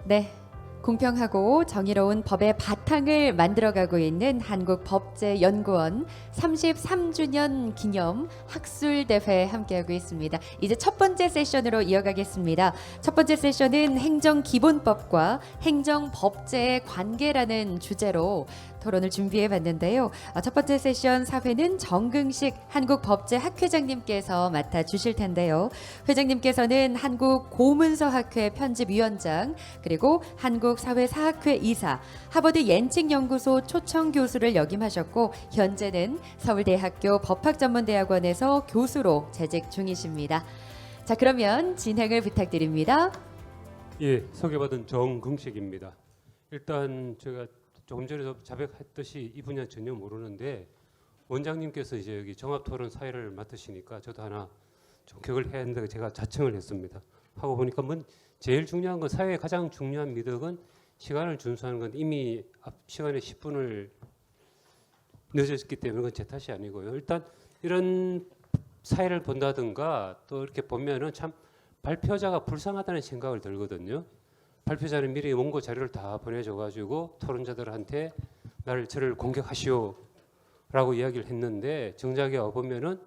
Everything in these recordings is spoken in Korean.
네. 공평하고 정의로운 법의 바탕을 만들어가고 있는 한국법제연구원 33주년 기념 학술대회 함께하고 있습니다. 이제 첫 번째 세션으로 이어가겠습니다. 첫 번째 세션은 행정기본법과 행정법제의 관계라는 주제로 토론을 준비해 봤는데요. 첫 번째 세션 사회는 정긍식 한국법제학회장님께서 맡아 주실 텐데요. 회장님께서는 한국고문서학회 편집위원장 그리고 한국사회사학회 이사, 하버드 옌칭연구소 초청교수를 역임하셨고 현재는 서울대학교 법학전문대학원에서 교수로 재직 중이십니다. 자, 그러면 진행을 부탁드립니다. 예, 소개받은 정긍식입니다. 일단 제가 조금 전에 자백했듯이 이 분야 전혀 모르는데 원장님께서 이제 여기 종합토론 사회를 맡으시니까 저도 하나 좀 기억을 해야 한다고 제가 자청을 했습니다. 하고 보니까 제일 중요한 건 사회의 가장 중요한 미덕은 시간을 준수하는 건 이미 앞 시간에 10분을 늦었기 때문에 그건 제 탓이 아니고요. 일단 이런 사회를 본다든가 또 이렇게 보면은 참 발표자가 불쌍하다는 생각을 들거든요. 발표자는 미리 원고 자료를 다 보내줘가지고 토론자들한테 저를 공격하시오라고 이야기를 했는데 정작에 와보면은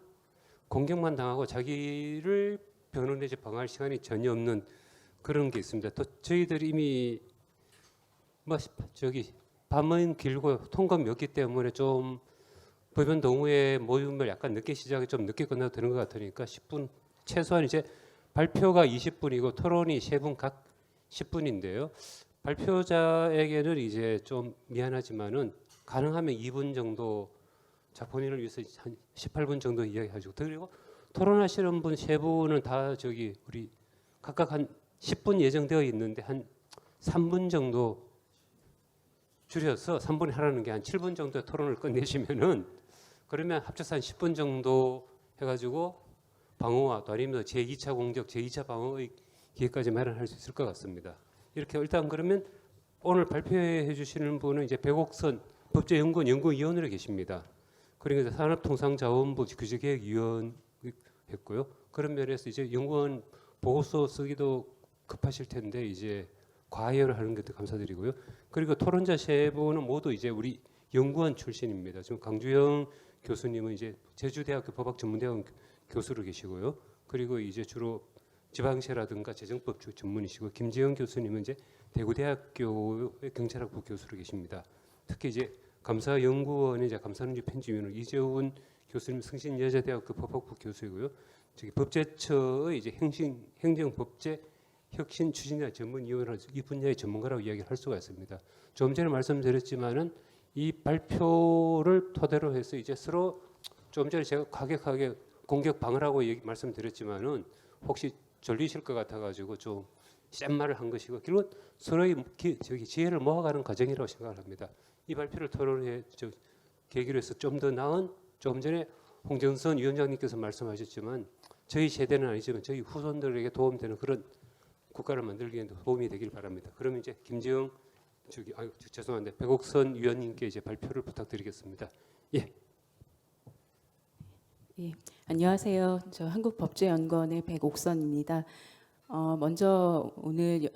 공격만 당하고 자기를 변호내지 방어할 시간이 전혀 없는 그런 게 있습니다. 또 저희들이 이미 밤은 길고 통검이었기 때문에 좀 법원 동호회 모임을 약간 늦게 시작해 좀 늦게 끝나도 되는 것 같으니까 10분 최소한 이제 발표가 20분이고 토론이 3분 각 10분인데요. 발표자에게는 이제 좀 미안하지만은 가능하면 2분 정도 자 본인을 위해서 한 18분 정도 이야기하시고 그리고 토론하시는 분 3분은 다 우리 각각 한 10분 예정되어 있는데 한 3분 정도 줄여서 3분에 하라는 게 한 7분 정도의 토론을 끝내시면은 그러면 합쳐서 한 10분 정도 해가지고 방어와 또 아니면 제2차 공격, 제2차 방어의 기회까지 마련할 수 있을 것 같습니다. 이렇게 일단 그러면 오늘 발표해 주시는 분은 이제 백옥선 법제연구원 연구위원으로 계십니다. 그리고 산업통상자원부 규제개혁위원 했고요. 그런 면에서 이제 연구원 보고서 쓰기도 급하실 텐데 이제 과외를 하는 것도 감사드리고요. 그리고 토론자 3분은 모두 이제 우리 연구원 출신입니다. 지금 강주영 교수님은 이제 제주대학교 법학전문대학원 교수로 계시고요. 그리고 이제 주로 지방시라든가 재정법 전문이시고 김지영 교수님은 이제 대구대학교의 경찰학부 교수로 계십니다. 특히 이제 감사연구원의 감사논리 편집위원으로 이재훈 교수님 승신여자대학교 법학부 교수이고요. 법제처의 이제 행정법제 혁신 추진자 전문위원으로 이 분야의 전문가라고 이야기를 할 수가 있습니다. 좀 전에 말씀드렸지만은 이 발표를 토대로 해서 이제 서로 좀 전에 제가 과격하게 공격 방어라고 말씀드렸지만은 혹시 졸리실 것 같아가지고 좀 센 말을 한 것이고 결국 서로의 지혜를 모아가는 과정이라고 생각을 합니다. 이 발표를 토론해 계기로 해서 좀 더 나은 조금 전에 홍정선 위원장님께서 말씀하셨지만 저희 세대는 아니지만 저희 후손들에게 도움되는 그런 국가를 만들기 위해 도움이 되길 바랍니다. 그러면 이제 김지영 죄송한데 백옥선 위원님께 이제 발표를 부탁드리겠습니다. 예. 예, 안녕하세요. 저 한국법제연구원의 백옥선입니다. 먼저 오늘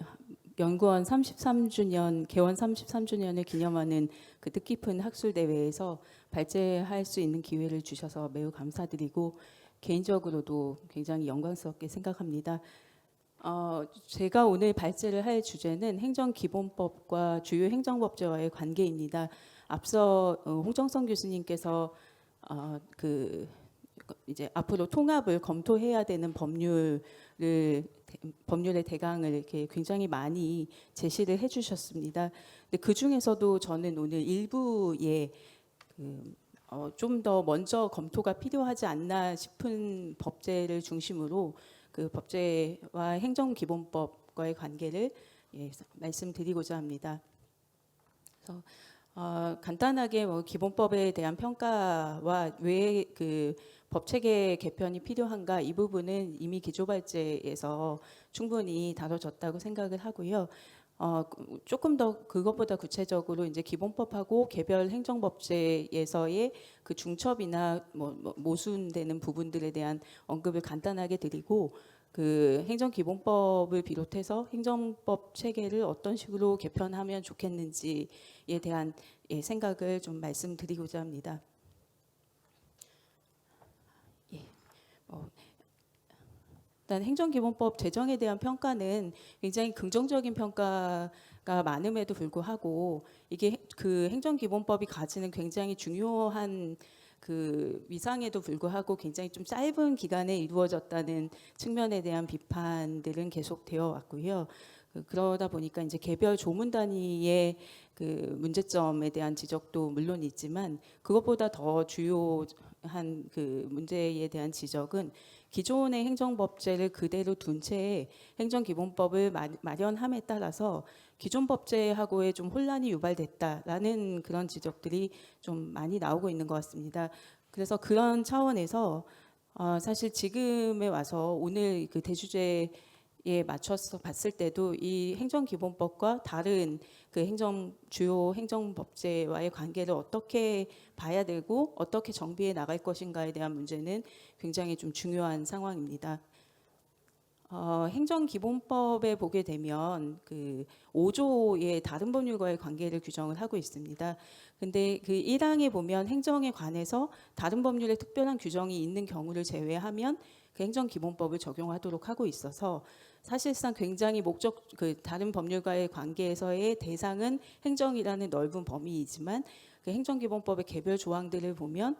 연구원 33주년 개원 33주년을 기념하는 그 뜻깊은 학술 대회에서 발제할 수 있는 기회를 주셔서 매우 감사드리고 개인적으로도 굉장히 영광스럽게 생각합니다. 제가 오늘 발제를 할 주제는 행정기본법과 주요 행정법제와의 관계입니다. 앞서 홍정선 교수님께서 이제 앞으로 통합을 검토해야 되는 법률의 대강을 이렇게 굉장히 많이 제시를 해주셨습니다. 근데 그 중에서도 저는 오늘 일부에 좀 더 먼저 검토가 필요하지 않나 싶은 법제를 중심으로 그 법제와 행정기본법과의 관계를 말씀드리고자 합니다. 그래서 간단하게 기본법에 대한 평가와 왜 그 법체계 개편이 필요한가 이 부분은 이미 기조발제에서 충분히 다뤄졌다고 생각을 하고요. 조금 더 그것보다 구체적으로 이제 기본법하고 개별 행정법제에서의 그 중첩이나 모순되는 부분들에 대한 언급을 간단하게 드리고 그 행정기본법을 비롯해서 행정법 체계를 어떤 식으로 개편하면 좋겠는지에 대한 생각을 좀 말씀드리고자 합니다. 일단 행정기본법 제정에 대한 평가는 굉장히 긍정적인 평가가 많음에도 불구하고 이게 그 행정기본법이 가지는 굉장히 중요한 그 위상에도 불구하고 굉장히 좀 짧은 기간에 이루어졌다는 측면에 대한 비판들은 계속되어 왔고요. 그러다 보니까 이제 개별 조문 단위의 그 문제점에 대한 지적도 물론 있지만 그것보다 더 주요한 그 문제에 대한 지적은 기존의 행정법제를 그대로 둔 채 행정기본법을 마련함에 따라서 기존 법제하고의 좀 혼란이 유발됐다라는 그런 지적들이 좀 많이 나오고 있는 것 같습니다. 그래서 그런 차원에서 사실 지금에 와서 오늘 그 대주제에 맞춰서 봤을 때도 이 행정기본법과 다른 그 주요 행정법제와의 관계를 어떻게 봐야 되고 어떻게 정비해 나갈 것인가에 대한 문제는 굉장히 좀 중요한 상황입니다. 행정기본법에 보게 되면 그 5조의 다른 법률과의 관계를 규정을 하고 있습니다. 근데 그 1항에 보면 행정에 관해서 다른 법률에 특별한 규정이 있는 경우를 제외하면 그 행정기본법을 적용하도록 하고 있어서 사실상 굉장히 그 다른 법률과의 관계에서의 대상은 행정이라는 넓은 범위이지만 그 행정기본법의 개별 조항들을 보면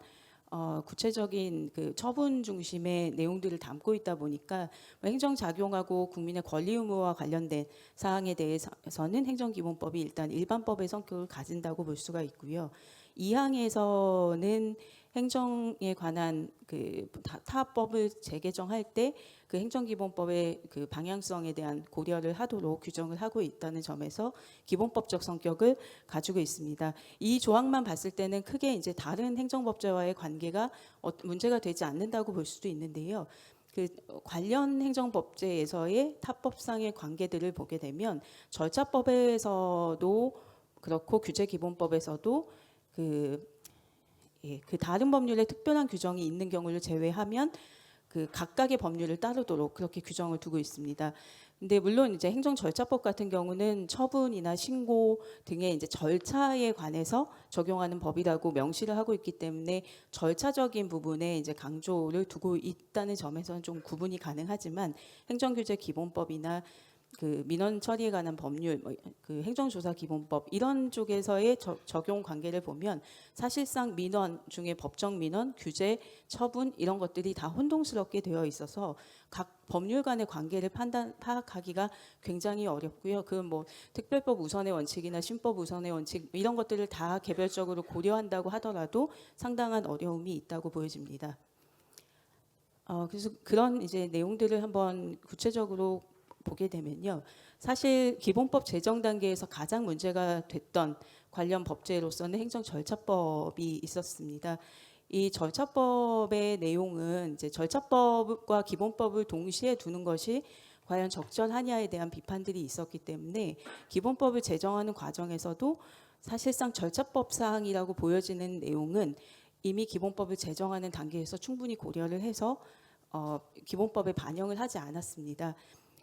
구체적인 그 처분 중심의 내용들을 담고 있다 보니까 행정 작용하고 국민의 권리 의무와 관련된 사항에 대해서는 행정기본법이 일단 일반법의 성격을 가진다고 볼 수가 있고요. 2항에서는 행정에 관한 그 타법을 재개정할 때 그 행정기본법의 그 방향성에 대한 고려를 하도록 규정을 하고 있다는 점에서 기본법적 성격을 가지고 있습니다. 이 조항만 봤을 때는 크게 이제 다른 행정법제와의 관계가 문제가 되지 않는다고 볼 수도 있는데요. 그 관련 행정법제에서의 타법상의 관계들을 보게 되면 절차법에서도 그렇고 규제기본법에서도 그 다른 법률에 특별한 규정이 있는 경우를 제외하면 그 각각의 법률을 따르도록 그렇게 규정을 두고 있습니다. 근데 물론 이제 행정절차법 같은 경우는 처분이나 신고 등의 이제 절차에 관해서 적용하는 법이라고 명시를 하고 있기 때문에 절차적인 부분에 이제 강조를 두고 있다는 점에서는 좀 구분이 가능하지만 행정규제 기본법이나 그 민원 처리에 관한 법률, 그 행정조사 기본법 이런 쪽에서의 적용 관계를 보면 사실상 민원 중에 법정 민원, 규제, 처분 이런 것들이 다 혼동스럽게 되어 있어서 각 법률 간의 관계를 파악하기가 굉장히 어렵고요. 그 뭐 특별법 우선의 원칙이나 신법 우선의 원칙 이런 것들을 다 개별적으로 고려한다고 하더라도 상당한 어려움이 있다고 보여집니다. 그래서 그런 이제 내용들을 한번 구체적으로 보게 되면요. 사실 기본법 제정 단계에서 가장 문제가 됐던 관련 법제로서는 행정절차법이 있었습니다. 이 절차법의 내용은 이제 절차법과 기본법을 동시에 두는 것이 과연 적절하냐에 대한 비판들이 있었기 때문에 기본법을 제정하는 과정에서도 사실상 절차법 사항이라고 보여지는 내용은 이미 기본법을 제정하는 단계에서 충분히 고려를 해서 기본법에 반영을 하지 않았습니다.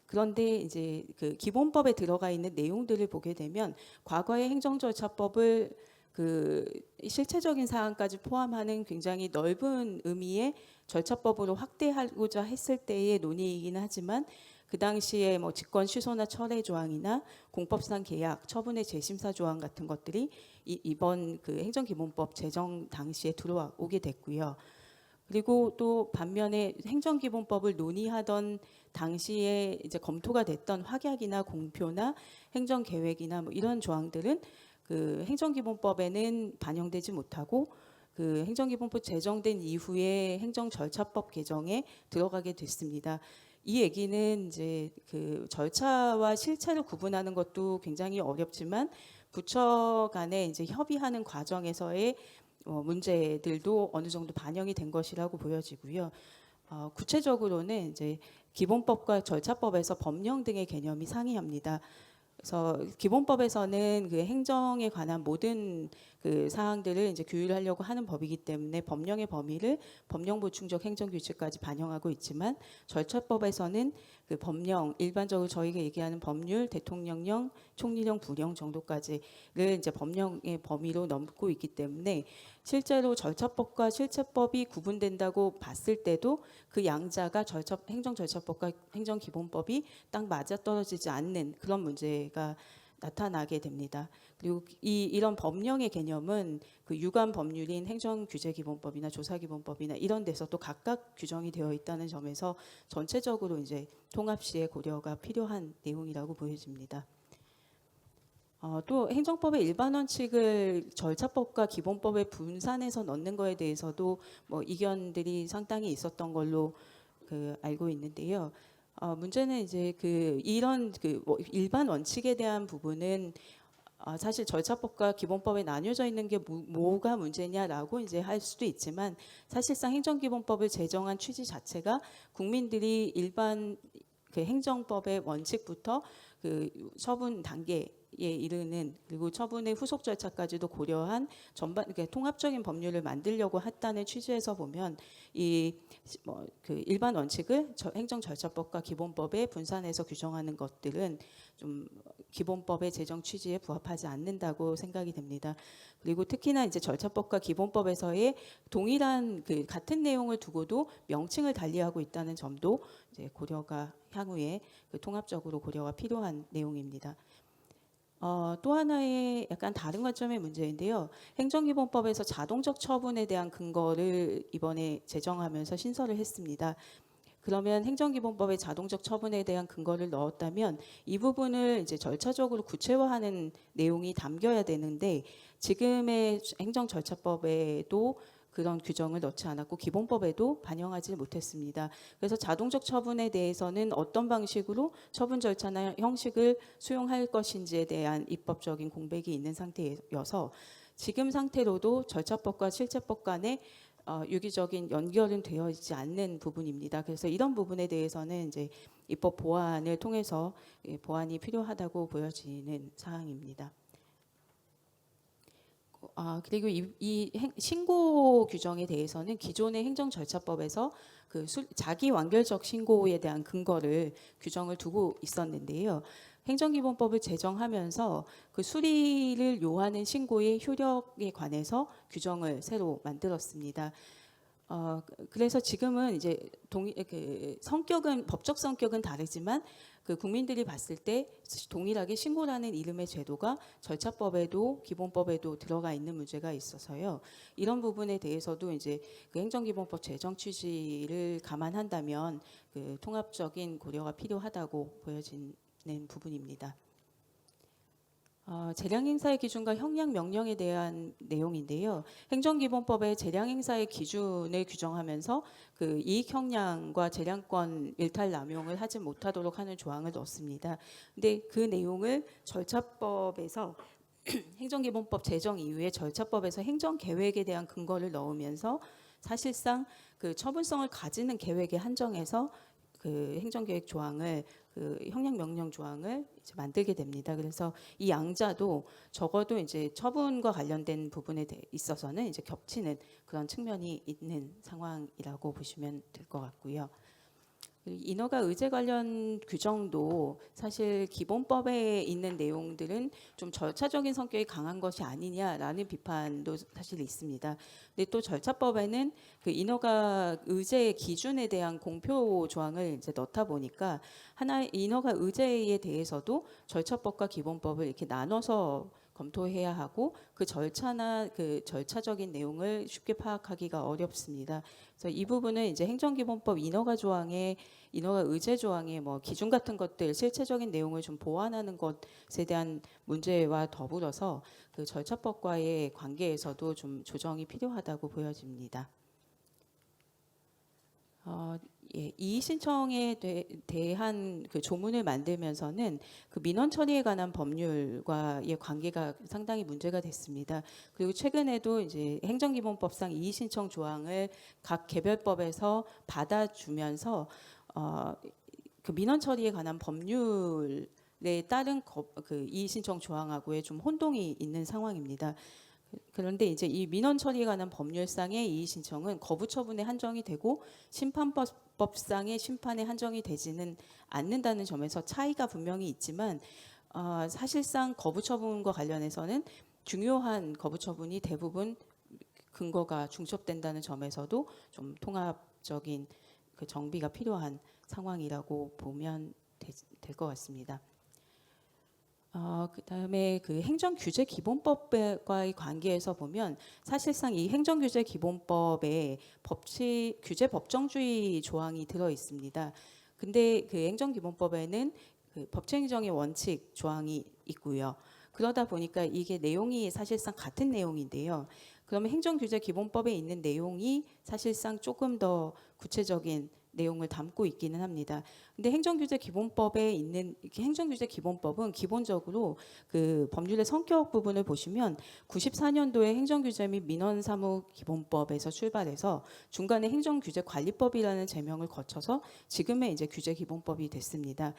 그런데 이제 그 기본법에 들어가 있는 내용들을 보게 되면 과거의 행정절차법을 그 실체적인 사항까지 포함하는 굉장히 넓은 의미의 절차법으로 확대하고자 했을 때의 논의이긴 하지만 그 당시에 뭐 직권 취소나 철회 조항이나 공법상 계약, 처분의 재심사 조항 같은 것들이 이번 그 행정기본법 제정 당시에 들어오게 됐고요. 그리고 또 반면에 행정기본법을 논의하던 당시에 이제 검토가 됐던 확약이나 공표나 행정계획이나 뭐 이런 조항들은 그 행정기본법에는 반영되지 못하고 그 행정기본법 제정된 이후에 행정절차법 개정에 들어가게 됐습니다. 이 얘기는 이제 그 절차와 실체를 구분하는 것도 굉장히 어렵지만 부처 간에 이제 협의하는 과정에서의 문제들도 어느 정도 반영이 된 것이라고 보여지고요. 구체적으로는 이제 기본법과 절차법에서 법령 등의 개념이 상이합니다. 그래서 기본법에서는 그 행정에 관한 모든 그 사항들을 이제 규율하려고 하는 법이기 때문에 법령의 범위를 법령 보충적 행정 규칙까지 반영하고 있지만 절차법에서는 그 법령 일반적으로 저희가 얘기하는 법률, 대통령령, 총리령, 부령 정도까지를 이제 법령의 범위로 넘고 있기 때문에 실제로 절차법과 실체법이 구분된다고 봤을 때도 그 양자가 행정절차법과 행정기본법이 딱 맞아떨어지지 않는 그런 문제가 나타나게 됩니다. 그리고 이런 법령의 개념은 그 유관 법률인 행정규제기본법이나 조사기본법이나 이런 데서도 각각 규정이 되어 있다는 점에서 전체적으로 이제 통합 시에 고려가 필요한 내용이라고 보여집니다. 또 행정법의 일반 원칙을 절차법과 기본법에 분산해서 넣는 거에 대해서도 뭐 이견들이 상당히 있었던 걸로 알고 있는데요. 문제는 이제 이런 뭐 일반 원칙에 대한 부분은 사실 절차법과 기본법에 나뉘어져 있는 게 뭐가 문제냐라고 이제 할 수도 있지만 사실상 행정기본법을 제정한 취지 자체가 국민들이 일반 그 행정법의 원칙부터 그 처분 단계에 이르는 그리고 처분의 후속 절차까지도 고려한 전반 통합적인 법률을 만들려고 했다는 취지에서 보면 그 일반 원칙을 행정절차법과 기본법에 분산해서 규정하는 것들은 좀 기본법의 제정 취지에 부합하지 않는다고 생각이 됩니다. 그리고 특히나 이제 절차법과 기본법에서의 동일한 같은 내용을 두고도 명칭을 달리하고 있다는 점도 이제 고려가 향후에 통합적으로 고려가 필요한 내용입니다. 또 하나의 약간 다른 관점의 문제인데요. 행정기본법에서 자동적 처분에 대한 근거를 이번에 제정하면서 신설을 했습니다. 그러면 행정기본법에 자동적 처분에 대한 근거를 넣었다면 이 부분을 이제 절차적으로 구체화하는 내용이 담겨야 되는데 지금의 행정절차법에도 그런 규정을 넣지 않았고 기본법에도 반영하지 못했습니다. 그래서 자동적 처분에 대해서는 어떤 방식으로 처분 절차나 형식을 수용할 것인지에 대한 입법적인 공백이 있는 상태여서 지금 상태로도 절차법과 실체법 간에 유기적인 연결은 되어 있지 않는 부분입니다. 그래서 이런 부분에 대해서는 이제 입법 보완을 통해서 보완이 필요하다고 보여지는 사항입니다. 그리고 이 신고 규정에 대해서는 기존의 행정절차법에서 자기 완결적 신고에 대한 근거를 규정을 두고 있었는데요. 행정기본법을 제정하면서 그 수리를 요하는 신고의 효력에 관해서 규정을 새로 만들었습니다. 그래서 지금은 이제 성격은 법적 성격은 다르지만 국민들이 봤을 때 동일하게 신고라는 이름의 제도가 절차법에도 기본법에도 들어가 있는 문제가 있어서요. 이런 부분에 대해서도 이제 행정기본법 제정 취지를 감안한다면 통합적인 고려가 필요하다고 보여지는 부분입니다. 재량행사의 기준과 형량명령에 대한 내용인데요. 행정기본법의 재량행사의 기준을 규정하면서 이익형량과 재량권 일탈 남용을 하지 못하도록 하는 조항을 넣었습니다. 근데 그 내용을 절차법에서 행정기본법 제정 이후에 절차법에서 행정계획에 대한 근거를 넣으면서 사실상 처분성을 가지는 계획에 한정해서 행정계획 조항을 형량명령 조항을 이제 만들게 됩니다. 그래서 이 양자도 적어도 이제 처분과 관련된 부분에 있어서는 이제 겹치는 그런 측면이 있는 상황이라고 보시면 될 것 같고요. 인허가 의제 관련 규정도 사실 기본법에 있는 내용들은 좀 절차적인 성격이 강한 것이 아니냐라는 비판도 사실 있습니다. 근데 또 절차법에는 인허가 의제 기준에 대한 공표 조항을 이제 넣다 보니까 하나의 인허가 의제에 대해서도 절차법과 기본법을 이렇게 나눠서 검토해야 하고 절차나 절차적인 내용을 쉽게 파악하기가 어렵습니다. 그래서 이 부분은 이제 행정기본법 인허가 의제 조항의 뭐 기준 같은 것들 실체적인 내용을 좀 보완하는 것에 대한 문제와 더불어서 절차법과의 관계에서도 좀 조정이 필요하다고 보여집니다. 이의 신청에 대한 조문을 만들면서는 민원 처리에 관한 법률과의 관계가 상당히 문제가 됐습니다. 그리고 최근에도 이제 행정기본법상 이의 신청 조항을 각 개별법에서 받아주면서 민원 처리에 관한 법률에 따른 이의 신청 조항하고의 좀 혼동이 있는 상황입니다. 그런데 이제 이 민원 처리에 관한 법률상의 이의 신청은 거부 처분에 한정이 되고 심판법상의 심판에 한정이 되지는 않는다는 점에서 차이가 분명히 있지만 사실상 거부 처분과 관련해서는 중요한 거부 처분이 대부분 근거가 중첩된다는 점에서도 좀 통합적인 그 정비가 필요한 상황이라고 보면 될 것 같습니다. 그다음에 그 행정규제기본법과의 관계에서 보면 사실상 이 행정규제기본법에 규제 법정주의 조항이 들어 있습니다. 근데 그 행정기본법에는 그 법치행정의 원칙 조항이 있고요. 그러다 보니까 이게 내용이 사실상 같은 내용인데요. 그러면 행정규제기본법에 있는 내용이 사실상 조금 더 구체적인 내용을 담고 있기는 합니다. 근데 행정규제기본법에 있는 행정규제기본법은 기본적으로 그 법률의 성격 부분을 보시면 94년도에 행정규제 및 민원사무기본법에서 출발해서 중간에 행정규제관리법이라는 제명을 거쳐서 지금의 이제 규제기본법이 됐습니다.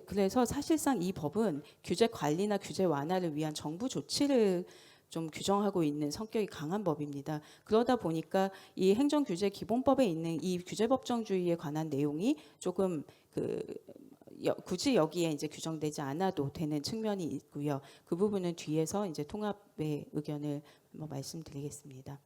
그래서 사실상 이 법은 규제 관리나 규제 완화를 위한 정부 조치를 좀 규정하고 있는 성격이 강한 법입니다. 그러다 보니까 이 행정규제기본법에 있는 이 규제법정주의에 관한 내용이 조금 굳이 여기에 이제 규정되지 않아도 되는 측면이 있고요. 그 부분은 뒤에서 이제 통합의 의견을 말씀드리겠습니다.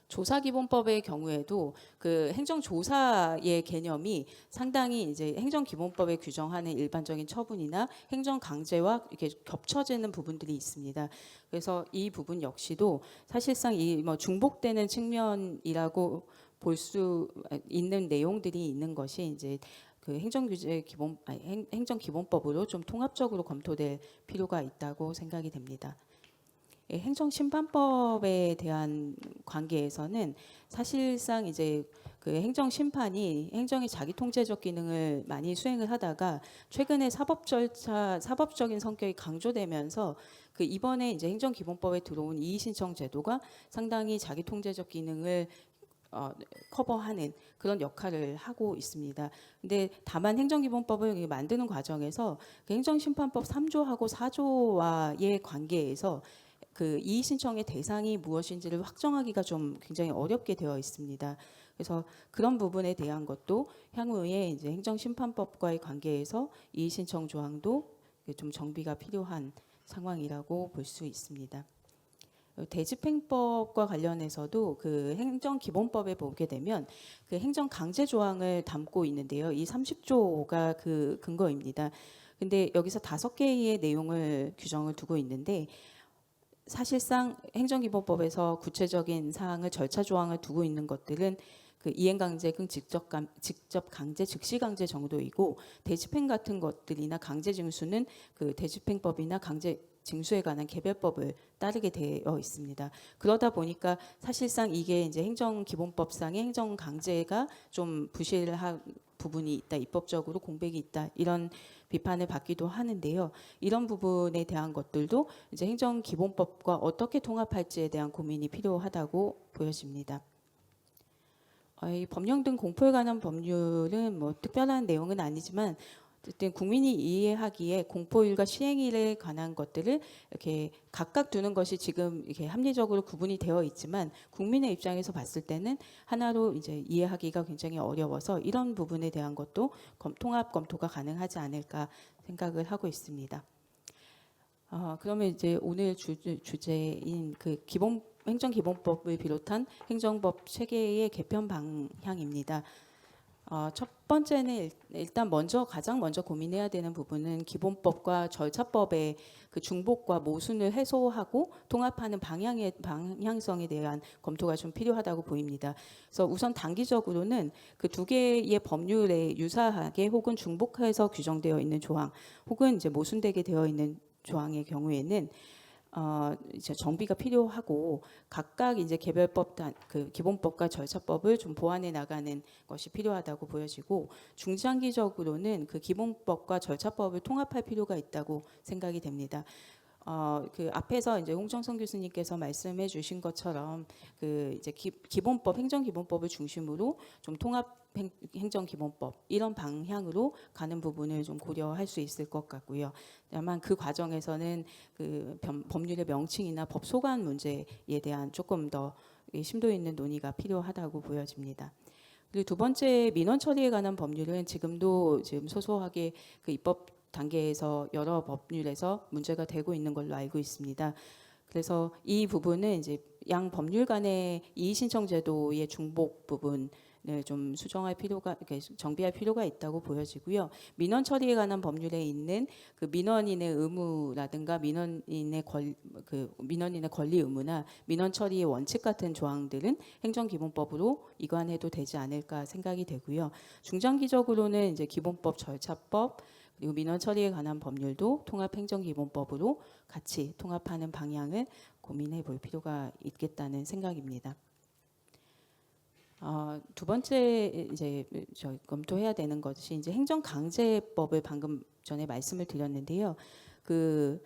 조사기본법의 경우에도 그 행정조사의 개념이 상당히 이제 행정기본법에 규정하는 일반적인 처분이나 행정강제와 이렇게 겹쳐지는 부분들이 있습니다. 그래서 이 부분 역시도 사실상 이 중복되는 측면이라고 볼 수 있는 내용들이 있는 것이 이제 그 행정기본법으로 좀 통합적으로 검토될 필요가 있다고 생각이 됩니다. 행정심판법에 대한 관계에서는 사실상 이제 그 행정심판이 행정의 자기통제적 기능을 많이 수행을 하다가 최근에 사법적인 성격이 강조되면서 그 이번에 이제 행정기본법에 들어온 이의신청 제도가 상당히 자기통제적 기능을 커버하는 그런 역할을 하고 있습니다. 근데 다만 행정기본법을 만드는 과정에서 그 행정심판법 3조하고 4조와의 관계에서 그 이의 신청의 대상이 무엇인지를 확정하기가 좀 굉장히 어렵게 되어 있습니다. 그래서 그런 부분에 대한 것도 향후에 이제 행정심판법과의 관계에서 이의 신청 조항도 좀 정비가 필요한 상황이라고 볼 수 있습니다. 대집행법과 관련해서도 그 행정기본법에 보게 되면 그 행정강제 조항을 담고 있는데요. 이 30조가 그 근거입니다. 근데 여기서 5개의 내용을 규정을 두고 있는데 사실상 행정기본법에서 구체적인 사항을 절차 조항을 두고 있는 것들은 그 이행강제금 직접 강제, 즉시강제 정도이고 대집행 같은 것들이나 강제징수는 그 대집행법이나 강제징수에 관한 개별법을 따르게 되어 있습니다. 그러다 보니까 사실상 이게 이제 행정기본법상의 행정강제가 좀 부실한 부분이 있다, 입법적으로 공백이 있다 이런 비판을 받기도 하는데요. 이런 부분에 대한 것들도 이제 행정기본법과 어떻게 통합할지에 대한 고민이 필요하다고 보여집니다. 이 법령 등 공포에 관한 법률은 특별한 내용은 아니지만 어쨌든 국민이 이해하기에 공포일과 시행일에 관한 것들을 이렇게 각각 두는 것이 지금 이렇게 합리적으로 구분이 되어 있지만 국민의 입장에서 봤을 때는 하나로 이제 이해하기가 굉장히 어려워서 이런 부분에 대한 것도 통합 검토가 가능하지 않을까 생각을 하고 있습니다. 그러면 이제 오늘 주제인 그 행정기본법을 비롯한 행정법 체계의 개편 방향입니다. 첫 번째는 일단 가장 먼저 고민해야 되는 부분은 기본법과 절차법의 그 중복과 모순을 해소하고 통합하는 방향성에 대한 검토가 좀 필요하다고 보입니다. 그래서 우선 단기적으로는 그 2개의 법률에 유사하게 혹은 중복해서 규정되어 있는 조항 혹은 이제 모순되게 되어 있는 조항의 경우에는 이제 정비가 필요하고 각각 이제 개별법 그 기본법과 절차법을 좀 보완해 나가는 것이 필요하다고 보여지고 중장기적으로는 그 기본법과 절차법을 통합할 필요가 있다고 생각이 됩니다. 그 앞에서 이제 홍정선 교수님께서 말씀해 주신 것처럼 그 이제 기본법 행정기본법을 중심으로 좀 통합 행정기본법 이런 방향으로 가는 부분을 좀 고려할 수 있을 것 같고요. 다만 그 과정에서는 그 법률의 명칭이나 법 소관 문제에 대한 조금 더 심도 있는 논의가 필요하다고 보여집니다. 그리고 두 번째 민원 처리에 관한 법률은 지금도 지금 소소하게 그 입법 단계에서 여러 법률에서 문제가 되고 있는 걸로 알고 있습니다. 그래서 이 부분은 이제 양 법률 간의 이의 신청 제도의 중복 부분을 좀 수정할 필요가, 정비할 필요가 있다고 보여지고요. 민원 처리에 관한 법률에 있는 그 민원인의 의무라든가 민원인의 권리 의무나 민원 처리의 원칙 같은 조항들은 행정기본법으로 이관해도 되지 않을까 생각이 되고요. 중장기적으로는 이제 기본법, 절차법 그리고 민원 처리에 관한 법률도 통합행정기본법으로 같이 통합하는 방향을 고민해 볼 필요가 있겠다는 생각입니다. 두 번째 이제 검토해야 되는 것이 이제 행정강제법을 방금 전에 말씀을 드렸는데요. 그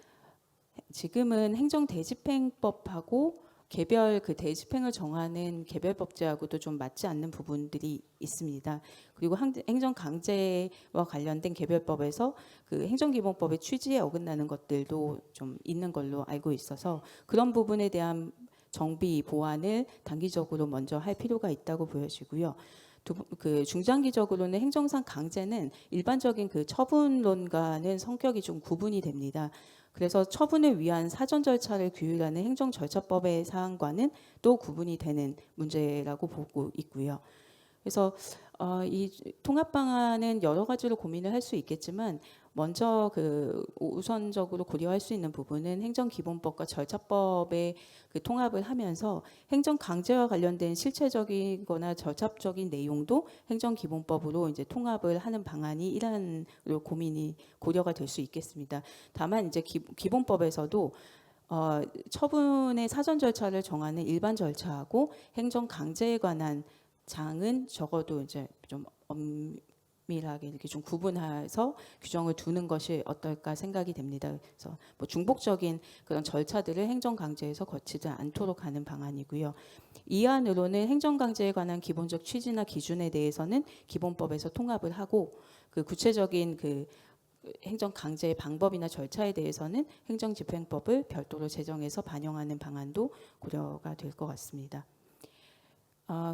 지금은 행정대집행법하고 개별 그 대집행을 정하는 개별법제하고도 좀 맞지 않는 부분들이 있습니다. 그리고 행정강제와 관련된 개별법에서 그 행정기본법의 취지에 어긋나는 것들도 좀 있는 걸로 알고 있어서 그런 부분에 대한 정비 보완을 단기적으로 먼저 할 필요가 있다고 보여지고요. 그 중장기적으로는 행정상 강제는 일반적인 그 처분론과는 성격이 좀 구분이 됩니다. 그래서 처분을 위한 사전 절차를 규율하는 행정절차법의 사항과는 또 구분이 되는 문제라고 보고 있고요. 그래서 이 통합 방안은 여러 가지로 고민을 할 수 있겠지만 먼저 그 우선적으로 고려할 수 있는 부분은 행정기본법과 절차법의 그 통합을 하면서 행정강제와 관련된 실체적이거나 절차적인 내용도 행정기본법으로 이제 통합을 하는 방안이 일환으로 고려가 될 수 있겠습니다. 다만 이제 기본법에서도 처분의 사전 절차를 정하는 일반 절차하고 행정강제에 관한 장은 적어도 이제 좀 엄밀하게 이렇게 좀 구분해서 규정을 두는 것이 어떨까 생각이 됩니다. 그래서 뭐 중복적인 그런 절차들을 행정강제에서 거치지 않도록 하는 방안이고요. 이 안으로는 행정강제에 관한 기본적 취지나 기준에 대해서는 기본법에서 통합을 하고 그 구체적인 그 행정강제의 방법이나 절차에 대해서는 행정집행법을 별도로 제정해서 반영하는 방안도 고려가 될 것 같습니다.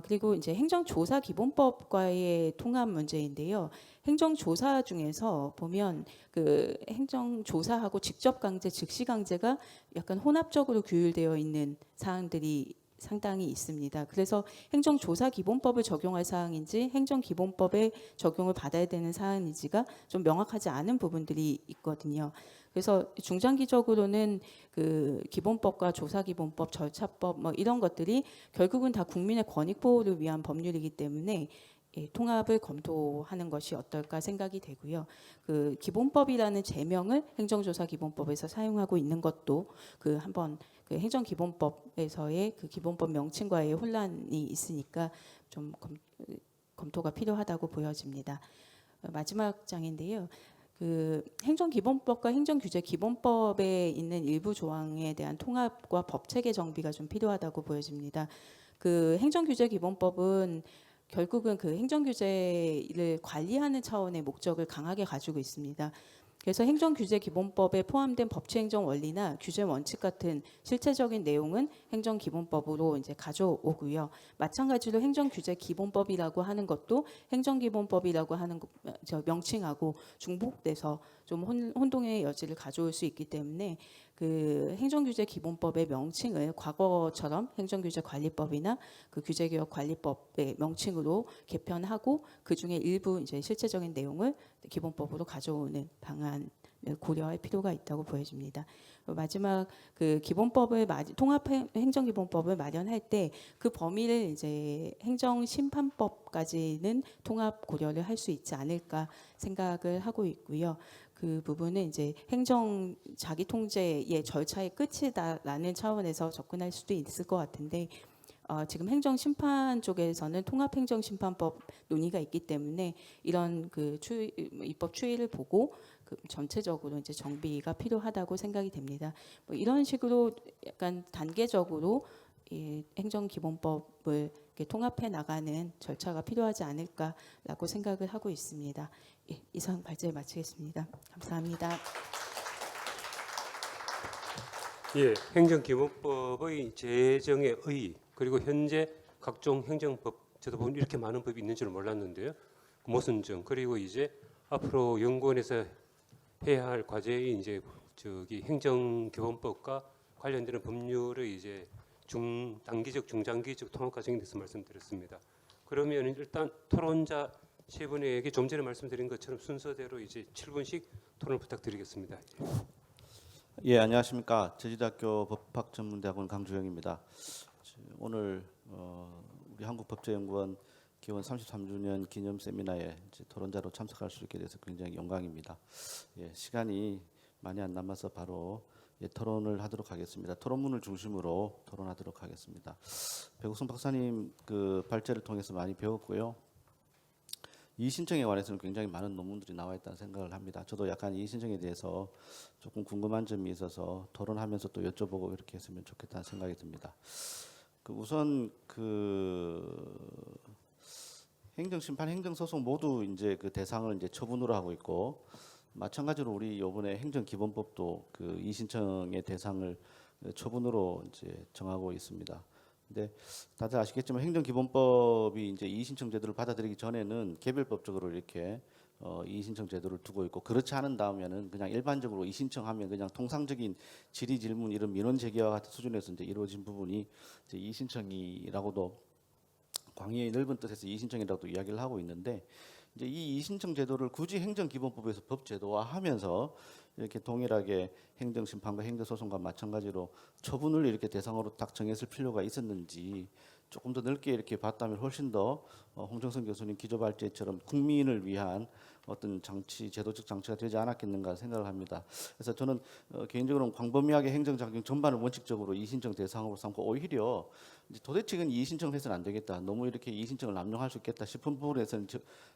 그리고 이제 행정조사 기본법과의 통합 문제인데요. 행정조사 중에서 보면 그 행정조사하고 직접강제, 즉시강제가 약간 혼합적으로 규율되어 있는 사항들이 상당히 있습니다. 그래서 행정조사 기본법을 적용할 사항인지 행정기본법에 적용을 받아야 되는 사항인지가 좀 명확하지 않은 부분들이 있거든요. 그래서 중장기적으로는 그 기본법과 조사기본법, 절차법 뭐 이런 것들이 결국은 다 국민의 권익 보호를 위한 법률이기 때문에 통합을 검토하는 것이 어떨까 생각이 되고요. 그 기본법이라는 제명을 행정조사 기본법에서 사용하고 있는 것도 그 한번 그 행정기본법에서의 그 기본법 명칭과의 혼란이 있으니까 좀 검토가 필요하다고 보여집니다. 마지막 장인데요. 그 행정기본법과 행정규제기본법에 있는 일부 조항에 대한 통합과 법체계 정비가 좀 필요하다고 보여집니다. 그 행정규제기본법은 결국은 그 행정규제를 관리하는 차원의 목적을 강하게 가지고 있습니다. 그래서 행정규제기본법에 포함된 법치행정 원리나 규제 원칙 같은 실체적인 내용은 행정기본법으로 이제 가져오고요. 마찬가지로 행정규제기본법이라고 하는 것도 행정기본법이라고 하는 명칭하고 중복돼서 좀 혼동의 여지를 가져올 수 있기 때문에 그 행정규제기본법의 명칭을 과거처럼 행정규제관리법이나 그 규제개혁관리법의 명칭으로 개편하고 그 중에 일부 이제 실체적인 내용을 기본법으로 가져오는 방안을 고려할 필요가 있다고 보여집니다. 마지막 그 기본법을 통합 행정기본법을 마련할 때 그 범위를 이제 행정심판법까지는 통합 고려를 할 수 있지 않을까 생각을 하고 있고요. 그 부분은 이제 행정 자기 통제의 절차의 끝이다라는 차원에서 접근할 수도 있을 것 같은데 지금 행정심판 쪽에서는 통합행정심판법 논의가 있기 때문에 이런 그 입법 추이를 보고 그 전체적으로 이제 정비가 필요하다고 생각이 됩니다. 뭐 이런 식으로 약간 단계적으로 이 행정기본법을 이렇게 통합해 나가는 절차가 필요하지 않을까라고 생각을 하고 있습니다. 예, 이상 발제를 마치겠습니다. 감사합니다. 예, 행정기본법의 제정의 의의 그리고 현재 각종 행정법 저도 보면 이렇게 많은 법이 있는 줄 몰랐는데요. 모순점 그리고 이제 앞으로 연구원에서 해야 할 과제인 이제 저기 행정기본법과 관련되는 법률의 이제 중단기적, 중장기적 통합 과정에 대해서 말씀드렸습니다. 그러면 일단 토론자 세 분에게 좀 전에 말씀드린 것처럼 순서대로 이제 7분씩 토론을 부탁드리겠습니다. 예, 안녕하십니까. 제주대학교 법학전문대학원 강주영입니다. 오늘 우리 한국법제연구원 기원 33주년 기념 세미나에 이제 토론자로 참석할 수 있게 돼서 굉장히 영광입니다. 예, 시간이 많이 안 남아서 바로 토론을 하도록 하겠습니다. 토론문을 중심으로 토론하도록 하겠습니다. 백옥순 박사님 그 발제를 통해서 많이 배웠고요. 이 신청에 관해서는 굉장히 많은 논문들이 나와 있다는 생각을 합니다. 저도 약간 이 신청에 대해서 조금 궁금한 점이 있어서 토론하면서 또 여쭤보고 이렇게 했으면 좋겠다는 생각이 듭니다. 우선 행정심판, 행정소송 모두 이제 그 대상을 이제 처분으로 하고 있고 마찬가지로 우리 이번에 행정기본법도 그 이신청의 대상을 처분으로 이제 정하고 있습니다. 근데 다들 아시겠지만 행정기본법이 이제 이의신청 제도를 받아들이기 전에는 개별법적으로 이렇게 이의신청 제도를 두고 있고 그렇지 않은 다음에는 그냥 일반적으로 이의신청하면 그냥 통상적인 질의 질문 이런 민원 제기와 같은 수준에서 이제 이루어진 부분이 이제 이의신청이라고도 광의의 넓은 뜻에서 이의신청이라고도 이야기를 하고 있는데 이제 이 이의신청 제도를 굳이 행정기본법에서 법 제도화하면서 이렇게 동일하게 행정심판과 행정소송과 마찬가지로 처분을 이렇게 대상으로 딱 정했을 필요가 있었는지 조금 더 넓게 이렇게 봤다면 훨씬 더 홍정선 교수님 기조발제처럼 국민을 위한 어떤 장치, 제도적 장치가 되지 않았겠는가 생각을 합니다. 그래서 저는 개인적으로는 광범위하게 행정작용 전반을 원칙적으로 이의신청 대상으로 삼고 오히려 이제 도대체 이건 이의신청을 해서는 안 되겠다. 너무 이렇게 이의신청을 남용할 수 있겠다 싶은 부분에서는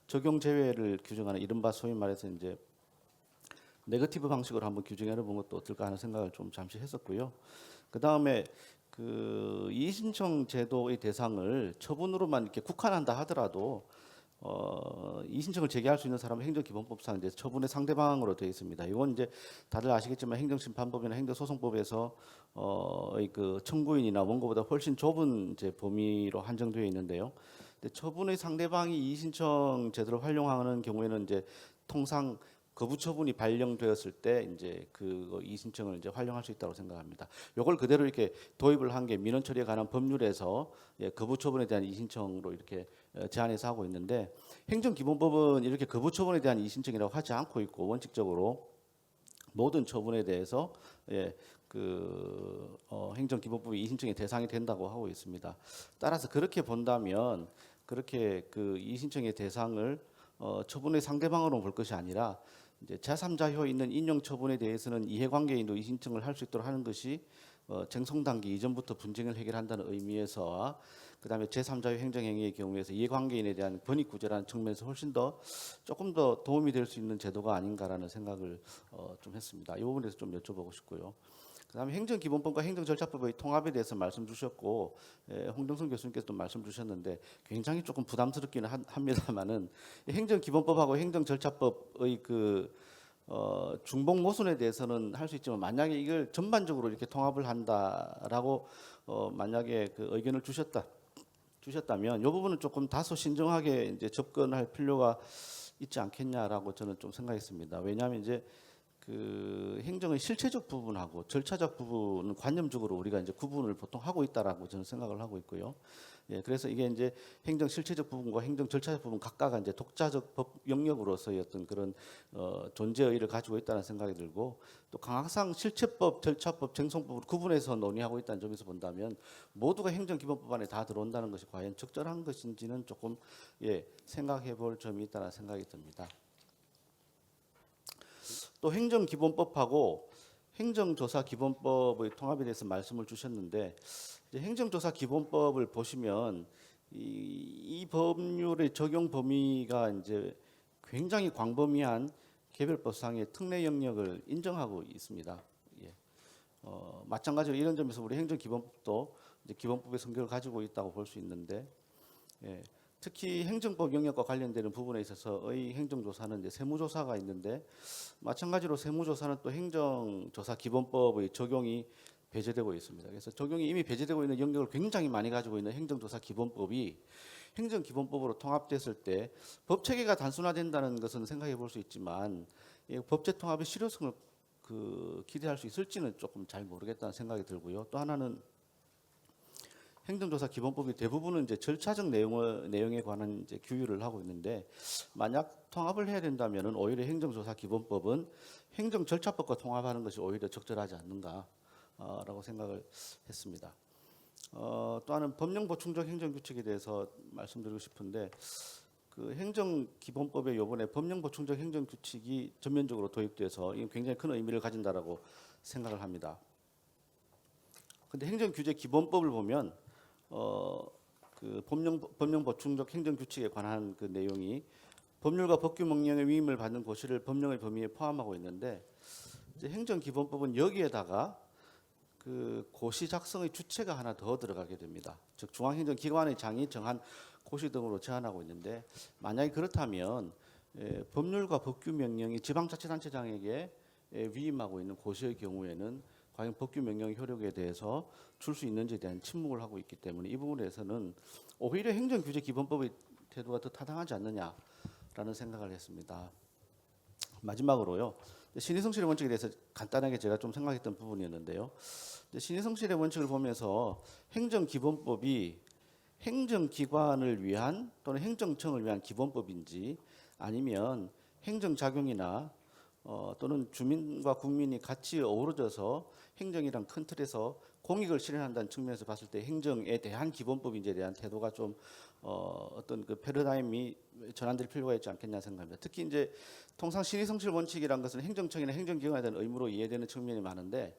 적용 제외를 규정하는 이른바 소위 말해서 이제 네거티브 방식으로 한번 규정해 본 것도 어떨까 하는 생각을 좀 잠시 했었고요. 그 다음에 그 이의신청 제도의 대상을 처분으로만 이렇게 국한한다 하더라도 이의신청을 제기할 수 있는 사람은 행정기본법상 이제 처분의 상대방으로 되어 있습니다. 이건 이제 다들 아시겠지만 행정심판법이나 행정소송법에서 그 청구인이나 원고보다 훨씬 좁은 이제 범위로 한정되어 있는데요. 근데 처분의 상대방이 이의신청 제도를 활용하는 경우에는 이제 통상 거부 처분이 발령되었을 때 이제 그 이의신청을 이제 활용할 수 있다고 생각합니다. 이걸 그대로 이렇게 도입을 한 게 민원 처리에 관한 법률에서 거부 처분에 대한 이의신청으로 이렇게 제한해서 하고 있는데 행정기본법은 이렇게 거부 처분에 대한 이의신청이라고 하지 않고 있고 원칙적으로 모든 처분에 대해서 행정기본법이 이의신청의 대상이 된다고 하고 있습니다. 따라서 그렇게 본다면 그렇게 그 이의신청의 대상을 처분의 상대방으로 볼 것이 아니라 이제 제3자효 있는 인용 처분에 대해서는 이해관계인도 이의신청을 할 수 있도록 하는 것이 쟁송 단계 이전부터 분쟁을 해결한다는 의미에서와 그다음에 제3자효 행정행위의 경우에서 이해관계인에 대한 권익 구제라는 측면에서 훨씬 더 조금 더 도움이 될 수 있는 제도가 아닌가라는 생각을 좀 했습니다. 이 부분에서 좀 여쭤보고 싶고요. 그다음에 행정기본법과 행정절차법의 통합에 대해서 말씀 주셨고 홍정선 교수님께서도 말씀 주셨는데 굉장히 조금 부담스럽기는 합니다만은 행정기본법하고 행정절차법의 그 중복 모순에 대해서는 할 수 있지만 만약에 이걸 전반적으로 이렇게 통합을 한다라고 만약에 그 의견을 주셨다면 이 부분은 조금 다소 신중하게 이제 접근할 필요가 있지 않겠냐라고 저는 좀 생각했습니다. 왜냐하면 이제 그 행정의 실체적 부분하고 절차적 부분은 관념적으로 우리가 이제 구분을 보통 하고 있다라고 저는 생각을 하고 있고요. 그래서 이게 이제 행정 실체적 부분과 행정 절차적 부분 각각 이제 독자적 법 영역으로서의 어떤 그런 존재의의를 가지고 있다는 생각이 들고 또 항상 실체법, 절차법, 쟁송법을 구분해서 논의하고 있다는 점에서 본다면 모두가 행정기본법 안에 다 들어온다는 것이 과연 적절한 것인지는 조금 생각해볼 점이 있다는 생각이 듭니다. 또 행정기본법하고 행정조사기본법의 통합에 대해서 말씀을 주셨는데 이제 행정조사 기본법을 보시면 이 법률의 적용 범위가 이제 굉장히 광범위한 개별법상의 특례 영역을 인정하고 있습니다. 예. 마찬가지로 이런 점에서 우리 행정기본법도 이제 기본법의 성격을 가지고 있다고 볼 수 있는데, 예. 특히 행정법 영역과 관련되는 부분에 있어서의 행정조사는 이제 세무조사가 있는데, 마찬가지로 세무조사는 또 행정조사 기본법의 적용이 배제되고 있습니다. 그래서 적용이 이미 배제되고 있는 영역을 굉장히 많이 가지고 있는 행정조사 기본법이 행정기본법으로 통합됐을 때 법 체계가 단순화된다는 것은 생각해 볼 수 있지만, 법제 통합의 실효성을 기대할 수 있을지는 조금 잘 모르겠다는 생각이 들고요. 또 하나는 행정조사 기본법이 대부분은 이제 절차적 내용에 관한 이제 규율을 하고 있는데, 만약 통합을 해야 된다면은 오히려 행정조사 기본법은 행정절차법과 통합하는 것이 오히려 적절하지 않는가라고 생각을 했습니다. 또 하나는 법령보충적 행정규칙에 대해서 말씀드리고 싶은데, 그 행정기본법에 이번에 법령보충적 행정규칙이 전면적으로 도입돼서 이게 굉장히 큰 의미를 가진다라고 생각을 합니다. 근데 행정규제 기본법을 보면 그 법령보충적 행정규칙에 관한 그 내용이 법률과 법규 명령의 위임을 받는 고시를 법령의 범위에 포함하고 있는데, 이제 행정기본법은 여기에다가 그 고시 작성의 주체가 하나 더 들어가게 됩니다. 즉 중앙행정기관의 장이 정한 고시 등으로 제한하고 있는데, 만약에 그렇다면 법률과 법규 명령이 지방자치단체장에게 위임하고 있는 고시의 경우에는 과연 법규 명령 효력에 대해서 줄 수 있는지에 대한 침묵을 하고 있기 때문에 이 부분에서는 오히려 행정규제 기본법의 태도가 더 타당하지 않느냐라는 생각을 했습니다. 마지막으로요, 신의성실의 원칙에 대해서 간단하게 제가 좀 생각했던 부분이었는데요. 신의성실의 원칙을 보면서 행정기본법이 행정기관을 위한 또는 행정청을 위한 기본법인지, 아니면 행정작용이나 또는 주민과 국민이 같이 어우러져서 행정이란 큰 틀에서 공익을 실현한다는 측면에서 봤을 때 행정에 대한 기본법인지에 대한 태도가 좀 어떤 그 패러다임이 전환될 필요가 있지 않겠냐 생각합니다. 특히 이제 통상 신의성실 원칙이란 것은 행정청이나 행정기관에 대한 의무로 이해되는 측면이 많은데,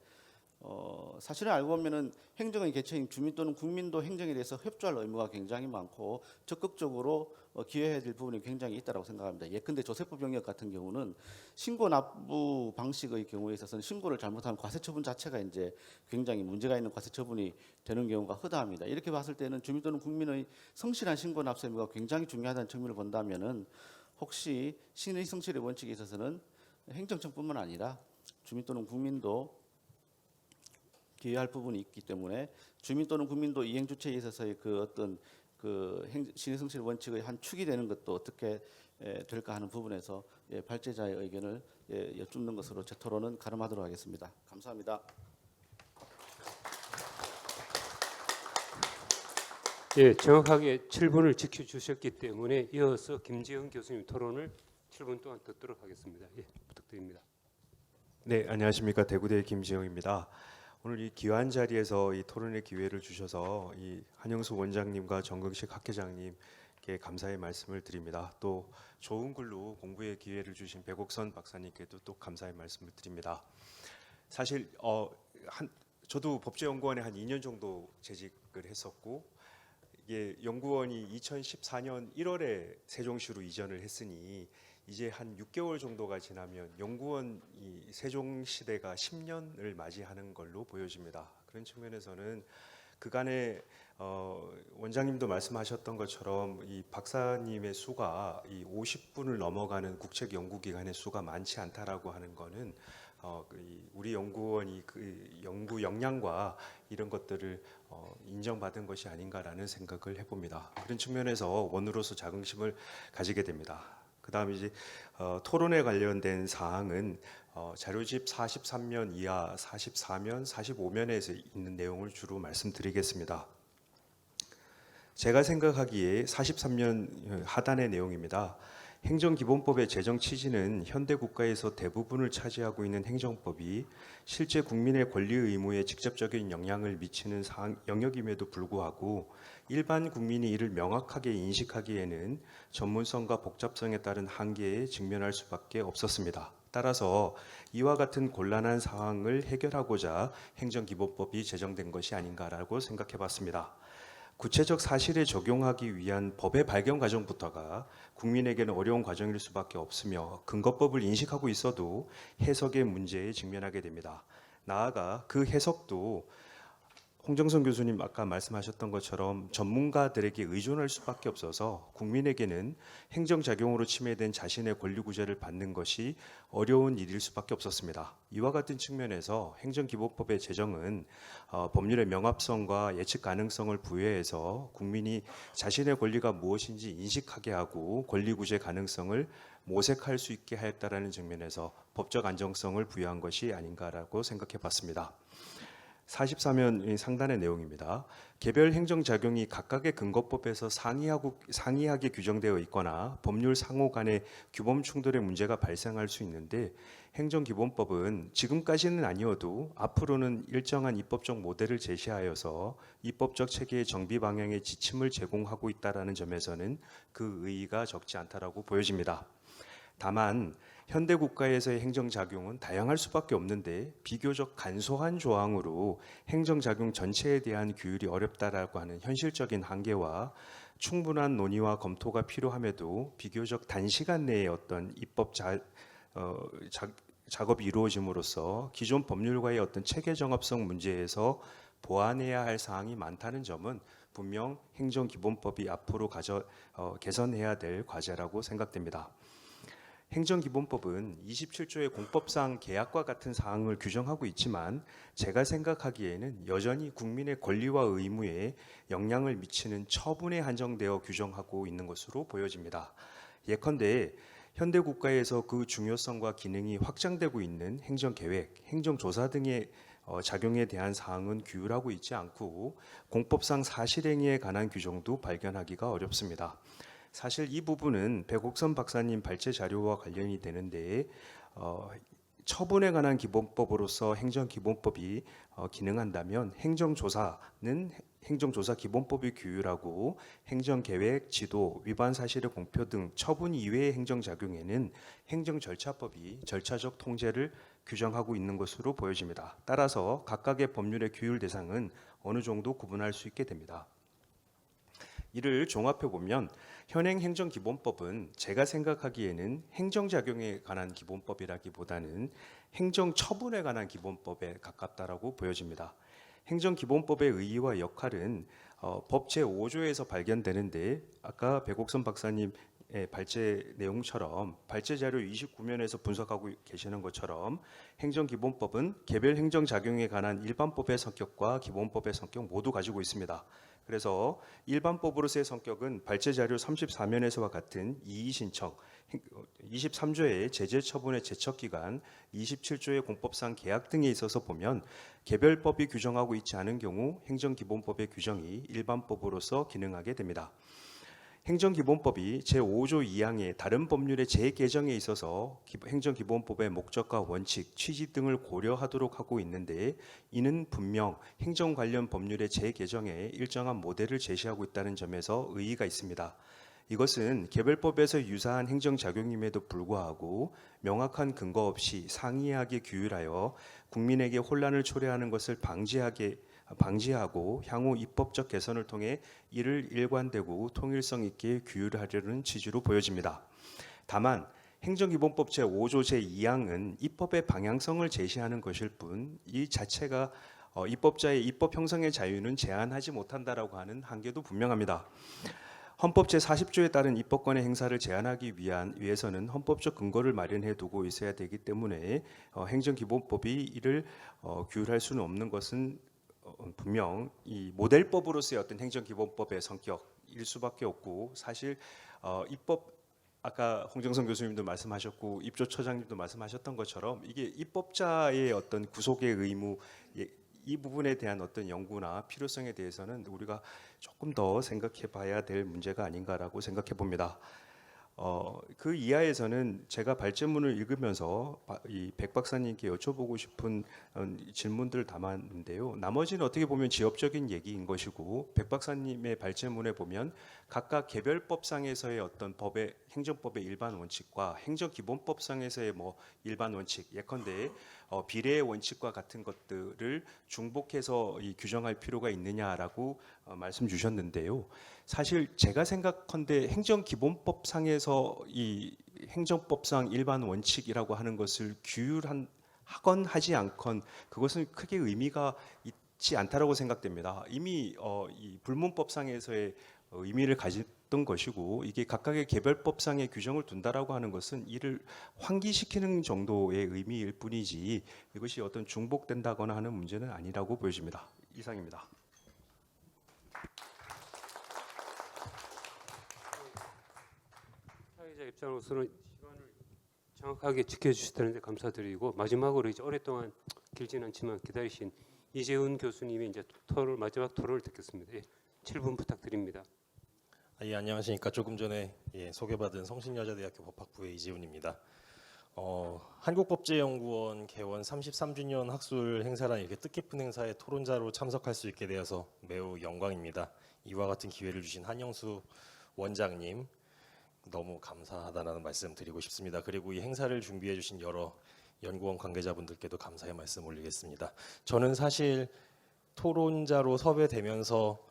사실은 알고 보면은 행정의 개체인 주민 또는 국민도 행정에 대해서 협조할 의무가 굉장히 많고 적극적으로 기여해야 될 부분이 굉장히 있다고 생각합니다. 예컨대 조세법 영역 같은 경우는 신고 납부 방식의 경우에 있어서는 신고를 잘못하면 과세처분 자체가 이제 굉장히 문제가 있는 과세처분이 되는 경우가 허다합니다. 이렇게 봤을 때는 주민 또는 국민의 성실한 신고 납세 의무가 굉장히 중요하다는 측면을 본다면은, 혹시 신의성실의 원칙에 있어서는 행정청뿐만 아니라 주민 또는 국민도 기여할 부분이 있기 때문에 주민 또는 국민도 이행 주체에 있어서의 그 어떤 그 신의성실 원칙의 한 축이 되는 것도 어떻게 될까 하는 부분에서 발제자의 의견을 여쭙는 것으로 제 토론은 가름하도록 하겠습니다. 감사합니다. 예, 정확하게 7분을 지켜주셨기 때문에 이어서 김지영 교수님 토론을 7분 동안 듣도록 하겠습니다. 예, 부탁드립니다. 네, 안녕하십니까. 대구대 김지영입니다. 오늘 이 귀한 자리에서 이 토론의 기회를 주셔서 이 한영수 원장님과 정경식 학회장님께 감사의 말씀을 드립니다. 또 좋은 글로 공부의 기회를 주신 백옥선 박사님께도 또 감사의 말씀을 드립니다. 사실 저도 법제연구원에 한 2년 정도 재직을 했었고, 이게 연구원이 2014년 1월에 세종시로 이전을 했으니 이제 한 6개월 정도가 지나면 연구원 이 세종시대가 10년을 맞이하는 걸로 보여집니다. 그런 측면에서는 그간에 원장님도 말씀하셨던 것처럼 이 박사님의 수가 이 50분을 넘어가는 국책 연구기관의 수가 많지 않다라고 하는 거는 우리 연구원이 그 연구 역량과 이런 것들을 인정받은 것이 아닌가라는 생각을 해봅니다. 그런 측면에서 원으로서 자긍심을 가지게 됩니다. 그다음에 이제 토론에 관련된 사항은 자료집 43면 이하, 44면, 45면에서 있는 내용을 주로 말씀드리겠습니다. 제가 생각하기에 43면 하단의 내용입니다. 행정기본법의 제정 취지는 현대 국가에서 대부분을 차지하고 있는 행정법이 실제 국민의 권리 의무에 직접적인 영향을 미치는 영역임에도 불구하고 일반 국민이 이를 명확하게 인식하기에는 전문성과 복잡성에 따른 한계에 직면할 수밖에 없었습니다. 따라서 이와 같은 곤란한 상황을 해결하고자 행정기본법이 제정된 것이 아닌가라고 생각해봤습니다. 구체적 사실에 적용하기 위한 법의 발견 과정부터가 국민에게는 어려운 과정일 수밖에 없으며 근거법을 인식하고 있어도 해석의 문제에 직면하게 됩니다. 나아가 그 해석도 홍정선 교수님 아까 말씀하셨던 것처럼 전문가들에게 의존할 수밖에 없어서 국민에게는 행정작용으로 침해된 자신의 권리구제를 받는 것이 어려운 일일 수밖에 없었습니다. 이와 같은 측면에서 행정기본법의 제정은 법률의 명확성과 예측 가능성을 부여해서 국민이 자신의 권리가 무엇인지 인식하게 하고 권리구제 가능성을 모색할 수 있게 하였다라는 측면에서 법적 안정성을 부여한 것이 아닌가라고 생각해 봤습니다. 44면 상단의 내용입니다. 개별 행정작용이 각각의 근거법에서 상이하게 규정되어 있거나 법률 상호 간의 규범 충돌의 문제가 발생할 수 있는데 행정기본법은 지금까지는 아니어도 앞으로는 일정한 입법적 모델을 제시하여서 입법적 체계의 정비 방향의 지침을 제공하고 있다라는 점에서는 그 의의가 적지 않다라고 보여집니다. 다만 현대 국가에서의 행정작용은 다양할 수밖에 없는데 비교적 간소한 조항으로 행정작용 전체에 대한 규율이 어렵다라고 하는 현실적인 한계와 충분한 논의와 검토가 필요함에도 비교적 단시간 내에 어떤 입법 작업이 이루어짐으로써 기존 법률과의 어떤 체계 정합성 문제에서 보완해야 할 사항이 많다는 점은 분명 행정기본법이 앞으로 개선해야 될 과제라고 생각됩니다. 행정기본법은 27조의 공법상 계약과 같은 사항을 규정하고 있지만 제가 생각하기에는 여전히 국민의 권리와 의무에 영향을 미치는 처분에 한정되어 규정하고 있는 것으로 보여집니다. 예컨대 현대 국가에서 그 중요성과 기능이 확장되고 있는 행정계획, 행정조사 등의 작용에 대한 사항은 규율하고 있지 않고 공법상 사실행위에 관한 규정도 발견하기가 어렵습니다. 사실 이 부분은 백옥선 박사님 발제 자료와 관련이 되는데 처분에 관한 기본법으로서 행정기본법이 기능한다면 행정조사는 행정조사 기본법이 규율하고 행정계획, 지도, 위반 사실의 공표 등 처분 이외의 행정작용에는 행정절차법이 절차적 통제를 규정하고 있는 것으로 보여집니다. 따라서 각각의 법률의 규율 대상은 어느 정도 구분할 수 있게 됩니다. 이를 종합해 보면 현행 행정기본법은 제가 생각하기에는 행정작용에 관한 기본법이라기보다는 행정처분에 관한 기본법에 가깝다라고 보여집니다. 행정기본법의 의의와 역할은 법 제5조에서 발견되는데 아까 백옥선 박사님 발제 내용처럼 발제 자료 29면에서 분석하고 계시는 것처럼 행정기본법은 개별 행정작용에 관한 일반법의 성격과 기본법의 성격 모두 가지고 있습니다. 그래서 일반법으로서의 성격은 발제 자료 34면에서와 같은 이의신청, 23조의 제재처분의 제척기간, 27조의 공법상 계약 등에 있어서 보면 개별법이 규정하고 있지 않은 경우 행정기본법의 규정이 일반법으로서 기능하게 됩니다. 행정기본법이 제5조 2항의 다른 법률의 재개정에 있어서 행정기본법의 목적과 원칙, 취지 등을 고려하도록 하고 있는데 이는 분명 행정 관련 법률의 재개정에 일정한 모델을 제시하고 있다는 점에서 의의가 있습니다. 이것은 개별법에서 유사한 행정작용임에도 불구하고 명확한 근거 없이 상이하게 규율하여 국민에게 혼란을 초래하는 것을 방지하고 향후 입법적 개선을 통해 이를 일관되고 통일성 있게 규율하려는 취지로 보여집니다. 다만 행정기본법 제5조 제2항은 입법의 방향성을 제시하는 것일 뿐 이 자체가 입법자의 입법 형성의 자유는 제한하지 못한다라고 하는 한계도 분명합니다. 헌법 제40조에 따른 입법권의 행사를 제한하기 위해서는 헌법적 근거를 마련해 두고 있어야 되기 때문에 행정기본법이 이를 규율할 수는 없는 것은 분명 이 모델법으로서의 어떤 행정기본법의 성격일 수밖에 없고 사실 입법 아까 홍정선 교수님도 말씀하셨고 입조처장님도 말씀하셨던 것처럼 이게 입법자의 어떤 구속의 의무 이 부분에 대한 어떤 연구나 필요성에 대해서는 우리가 조금 더 생각해 봐야 될 문제가 아닌가라고 생각해 봅니다. 그 이하에서는 제가 발제문을 읽으면서 이 백 박사님께 여쭤보고 싶은 질문들을 담았는데요. 나머지는 어떻게 보면 지엽적인 얘기인 것이고 백 박사님의 발제문에 보면 각각 개별법상에서의 어떤 법의 행정법의 일반 원칙과 행정기본법상에서의 뭐 일반 원칙, 예컨대 비례의 원칙과 같은 것들을 중복해서 이 규정할 필요가 있느냐라고 말씀 주셨는데요. 사실 제가 생각컨대 행정기본법상에서 이 행정법상 일반 원칙이라고 하는 것을 하건 하지 않건 그것은 크게 의미가 있지 않다라고 생각됩니다. 이미 이 불문법상에서의 의미를 가졌던 것이고 이게 각각의 개별법상의 규정을 둔다라고 하는 것은 이를 환기시키는 정도의 의미일 뿐이지 이것이 어떤 중복된다거나 하는 문제는 아니라고 보여집니다. 이상입니다. 사회자 입장으로서는 시간을 정확하게 지켜주시다는데 감사드리고 마지막으로 이제 오랫동안 길진 않지만 기다리신 이재훈 교수님이 이제 마지막 토론을 듣겠습니다. 예, 7분 부탁드립니다. 예, 안녕하십니까. 조금 전에 소개받은 성신여자대학교 법학부의 이재훈입니다. 한국법제연구원 개원 33주년 학술 행사라는 이렇게 뜻깊은 행사에 토론자로 참석할 수 있게 되어서 매우 영광입니다. 이와 같은 기회를 주신 한영수 원장님 너무 감사하다는 말씀 드리고 싶습니다. 그리고 이 행사를 준비해 주신 여러 연구원 관계자분들께도 감사의 말씀 올리겠습니다. 저는 사실 토론자로 섭외되면서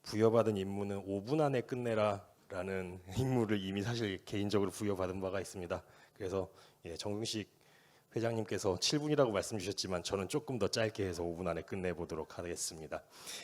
부여받은 임무는 5분 안에 끝내라라는 임무를 이미 사실 개인적으로 부여받은 바가 있습니다. 그래서 정승식 회장님께서 7분이라고 말씀 주셨지만 저는 조금 더 짧게 해서 5분 안에 끝내보도록 하겠습니다.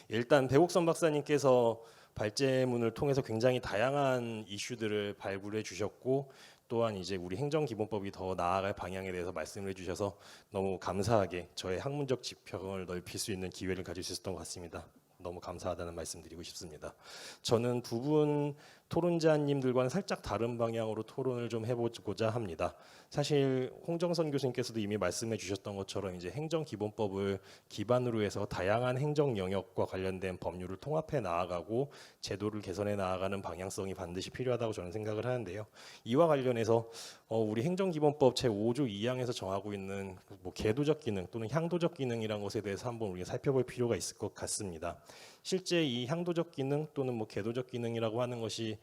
일단 배옥선 박사님께서 발제문을 통해서 굉장히 다양한 이슈들을 발굴해 주셨고 또한 이제 우리 행정기본법이 더 나아갈 방향에 대해서 말씀을 해주셔서 너무 감사하게 저의 학문적 지평을 넓힐 수 있는 기회를 가질 수 있었던 것 같습니다. 너무 감사하다는 말씀 드리고 싶습니다. 저는 두 분 토론자님들과는 살짝 다른 방향으로 토론을 좀 해보고자 합니다. 사실 홍정선 교수님께서도 이미 말씀해 주셨던 것처럼 이제 행정기본법을 기반으로 해서 다양한 행정 영역과 관련된 법률을 통합해 나아가고 제도를 개선해 나아가는 방향성이 반드시 필요하다고 저는 생각을 하는데요. 이와 관련해서 우리 행정기본법 제5조 2항에서 정하고 있는 뭐 계도적 기능 또는 향도적 기능이라는 것에 대해서 한번 우리가 살펴볼 필요가 있을 것 같습니다. 실제 이 향도적 기능 또는 뭐 계도적 기능이라고 하는 것이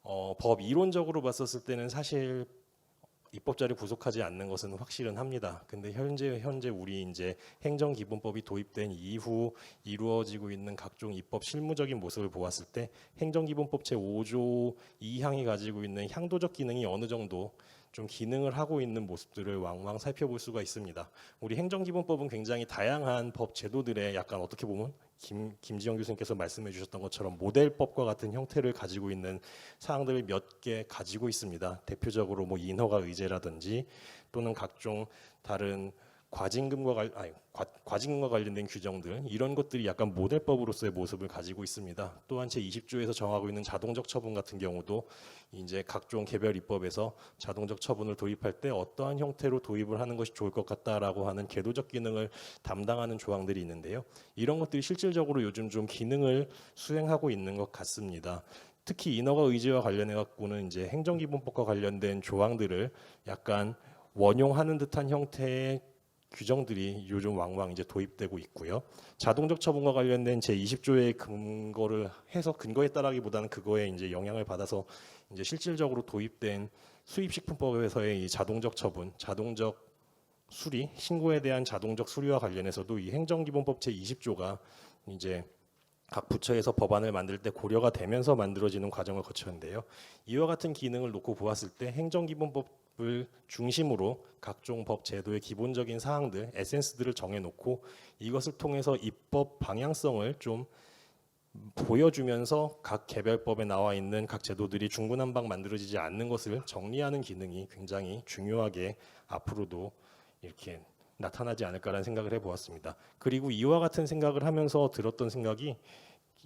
법 이론적으로 봤었을 때는 사실 입법자료 부족하지 않는 것은 확실은 합니다. 근데 현재 우리 이제 행정기본법이 도입된 이후 이루어지고 있는 각종 입법 실무적인 모습을 보았을 때 행정기본법 제5조 2항이 가지고 있는 향도적 기능이 어느 정도 좀 기능을 하고 있는 모습들을 왕왕 살펴볼 수가 있습니다. 우리 행정기본법은 굉장히 다양한 법 제도들의 약간 어떻게 보면 김지영 교수님께서 말씀해 주셨던 것처럼 모델법과 같은 형태를 가지고 있는 사항들을 몇 개 가지고 있습니다. 대표적으로 뭐 인허가 의제라든지 또는 각종 다른 과징금과 관련된 규정들 이런 것들이 약간 모델법으로서의 모습을 가지고 있습니다. 또한 제20조에서 정하고 있는 자동적 처분 같은 경우도 이제 각종 개별 입법에서 자동적 처분을 도입할 때 어떠한 형태로 도입을 하는 것이 좋을 것 같다라고 하는 계도적 기능을 담당하는 조항들이 있는데요. 이런 것들이 실질적으로 요즘 좀 기능을 수행하고 있는 것 같습니다. 특히 인허가 의제와 관련해 갖고는 이제 행정기본법과 관련된 조항들을 약간 원용하는 듯한 형태의 규정들이 요즘 왕왕 이제 도입되고 있고요. 자동적 처분과 관련된 제20조의 근거를 해서 근거에 따라기보다는 그거에 이제 영향을 받아서 이제 실질적으로 도입된 수입식품법에서의 이 자동적 처분, 자동적 수리, 신고에 대한 자동적 수리와 관련해서도 이 행정기본법 제20조가 이제 각 부처에서 법안을 만들 때 고려가 되면서 만들어지는 과정을 거쳤는데요. 이와 같은 기능을 놓고 보았을 때 행정기본법을 중심으로 각종 법 제도의 기본적인 사항들, 에센스들을 정해놓고 이것을 통해서 입법 방향성을 좀 보여주면서 각 개별법에 나와 있는 각 제도들이 중구난방 만들어지지 않는 것을 정리하는 기능이 굉장히 중요하게 앞으로도 이렇게 나타나지 않을까라는 생각을 해보았습니다. 그리고 이와 같은 생각을 하면서 들었던 생각이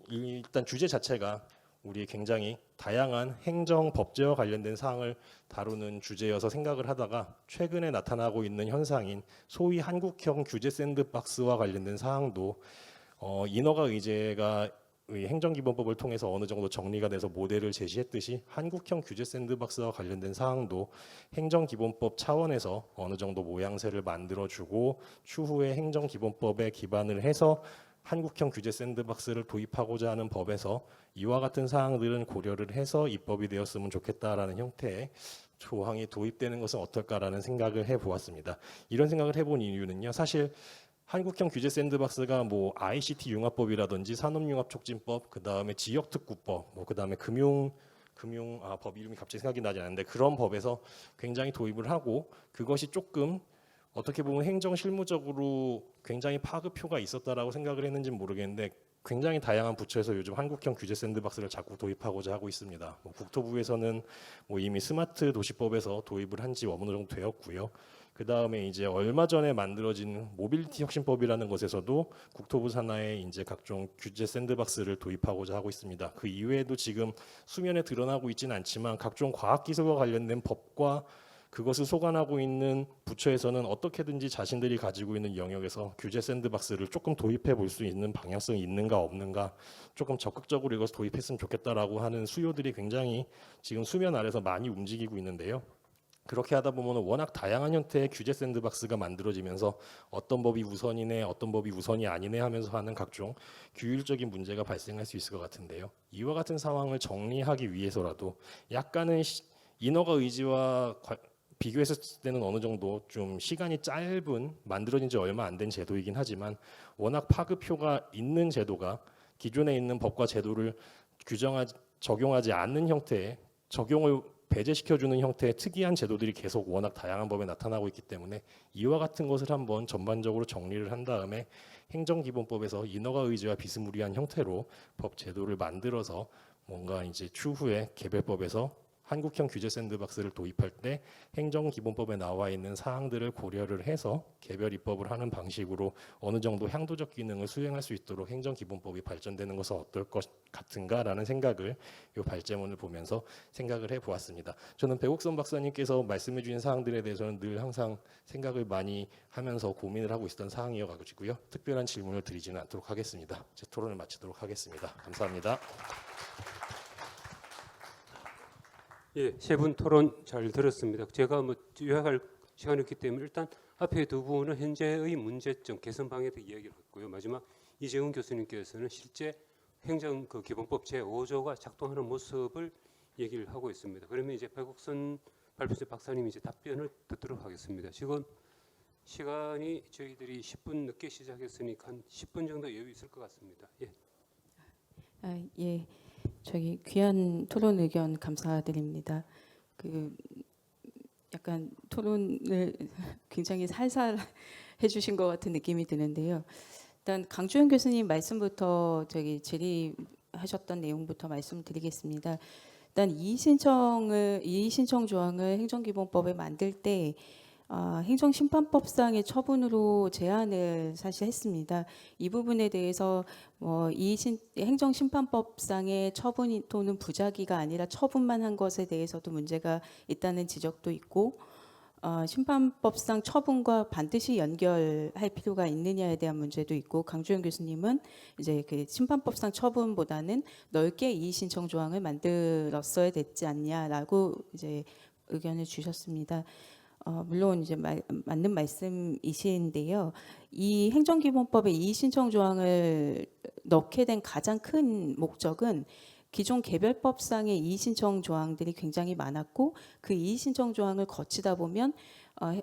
일단 주제 자체가 우리 굉장히 다양한 행정 법제와 관련된 사항을 다루는 주제여서 생각을 하다가 최근에 나타나고 있는 현상인 소위 한국형 규제 샌드박스와 관련된 사항도 인허가 의제가 행정기본법을 통해서 어느 정도 정리가 돼서 모델을 제시했듯이 한국형 규제 샌드박스와 관련된 사항도 행정기본법 차원에서 어느 정도 모양새를 만들어주고 추후에 행정기본법에 기반을 해서 한국형 규제 샌드박스를 도입하고자 하는 법에서 이와 같은 사항들은 고려를 해서 입법이 되었으면 좋겠다라는 형태의 조항이 도입되는 것은 어떨까라는 생각을 해보았습니다. 이런 생각을 해본 이유는요. 사실 한국형 규제 샌드박스가 뭐 ICT 융합법이라든지 산업융합촉진법, 그 다음에 지역특구법, 뭐 그 다음에 법 이름이 갑자기 생각이 나지 않는데 그런 법에서 굉장히 도입을 하고 그것이 조금 어떻게 보면 행정 실무적으로 굉장히 파급효가 있었다라고 생각을 했는지는 모르겠는데 굉장히 다양한 부처에서 요즘 한국형 규제 샌드박스를 자꾸 도입하고자 하고 있습니다. 뭐 국토부에서는 뭐 이미 스마트 도시법에서 도입을 한 지 어느 정도 되었고요. 그 다음에 이제 얼마 전에 만들어진 모빌리티 혁신법이라는 것에서도 국토부 산하에 이제 각종 규제 샌드박스를 도입하고자 하고 있습니다. 그 이외에도 지금 수면에 드러나고 있지는 않지만 각종 과학기술과 관련된 법과 그것을 소관하고 있는 부처에서는 어떻게든지 자신들이 가지고 있는 영역에서 규제 샌드박스를 조금 도입해 볼 수 있는 방향성이 있는가 없는가 조금 적극적으로 이것을 도입했으면 좋겠다라고 하는 수요들이 굉장히 지금 수면 아래서 많이 움직이고 있는데요. 그렇게 하다 보면 워낙 다양한 형태의 규제 샌드박스가 만들어지면서 어떤 법이 우선이네 어떤 법이 우선이 아니네 하면서 하는 각종 규율적인 문제가 발생할 수 있을 것 같은데요. 이와 같은 상황을 정리하기 위해서라도 약간은 인허가 의지와 비교했을 때는 어느 정도 좀 시간이 짧은 만들어진 지 얼마 안 된 제도이긴 하지만 워낙 파급효가 있는 제도가 기존에 있는 법과 제도를 적용하지 않는 형태의 적용을 배제시켜주는 형태의 특이한 제도들이 계속 워낙 다양한 법에 나타나고 있기 때문에 이와 같은 것을 한번 전반적으로 정리를 한 다음에 행정기본법에서 인허가 의지와 비스무리한 형태로 법 제도를 만들어서 뭔가 이제 추후에 개별법에서 한국형 규제 샌드박스를 도입할 때 행정기본법에 나와 있는 사항들을 고려를 해서 개별 입법을 하는 방식으로 어느 정도 향도적 기능을 수행할 수 있도록 행정기본법이 발전되는 것은 어떨 것 같은가라는 생각을 이 발제문을 보면서 생각을 해보았습니다. 저는 배국선 박사님께서 말씀해 주신 사항들에 대해서는 늘 항상 생각을 많이 하면서 고민을 하고 있었던 사항이어가지고요. 특별한 질문을 드리지는 않도록 하겠습니다. 제 토론을 마치도록 하겠습니다. 감사합니다. 예, 세 분 토론 잘 들었습니다. 제가 뭐 요약할 시간이 없기 때문에 일단 앞에 두 분은 현재의 문제점, 개선 방향에 대해 이야기를 했고요. 마지막 이재훈 교수님께서는 실제 행정 그 기본법 제5조가 작동하는 모습을 얘기를 하고 있습니다. 그러면 이제 백옥선 발표자 박사님 이제 답변을 듣도록 하겠습니다. 지금 시간이 저희들이 10분 늦게 시작했으니까 한 10분 정도 여유 있을 것 같습니다. 예. 예, 저기 귀한 토론 의견 감사드립니다. 그 약간 토론을 굉장히 살살 해주신 것 같은 느낌이 드는데요. 일단 강주현 교수님 말씀부터 저기 질의하셨던 내용부터 말씀드리겠습니다. 일단 이의신청 조항을 행정기본법에 만들 때 행정심판법상의 처분으로 제한을 사실 했습니다. 이 부분에 대해서 행정심판법상의 처분 또는 부작위가 아니라 처분만 한 것에 대해서도 문제가 있다는 지적도 있고 심판법상 처분과 반드시 연결할 필요가 있느냐에 대한 문제도 있고 강주현 교수님은 이제 그 심판법상 처분보다는 넓게 이의신청 조항을 만들었어야 됐지 않냐라고 이제 의견을 주셨습니다. 물론 이제 맞는 말씀이신데요. 이 행정기본법에 이의신청 조항을 넣게 된 가장 큰 목적은 기존 개별법상의 이의신청 조항들이 굉장히 많았고 그 이의신청 조항을 거치다 보면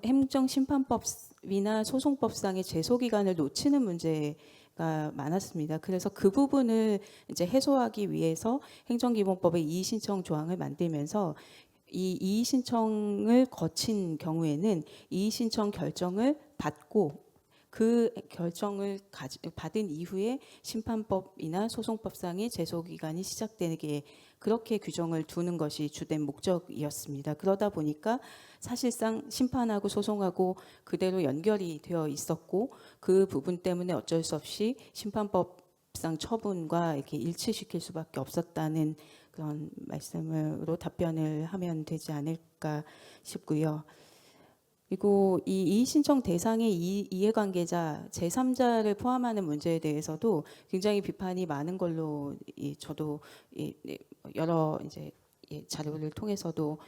행정심판법이나 소송법상의 제소기간을 놓치는 문제가 많았습니다. 그래서 그 부분을 이제 해소하기 위해서 행정기본법의 이의신청 조항을 만들면서 이 이의신청을 거친 경우에는 이의신청 결정을 받고 그 결정을 받은 이후에 심판법이나 소송법상의 제소기간이 시작되게 그렇게 규정을 두는 것이 주된 목적이었습니다. 그러다 보니까 사실상 심판하고 소송하고 그대로 연결이 되어 있었고 그 부분 때문에 어쩔 수 없이 심판법상 처분과 이렇게 일치시킬 수밖에 없었다는 그런 말씀으로 답변을 하면 되지 않을까 싶고요. 그리고 이 이의신청 대상의 이해관계자 제3자를 포함하는 문제에 대해서도 굉장히 비판이 많은 걸로 저도 여러 이제 자료를 통해서도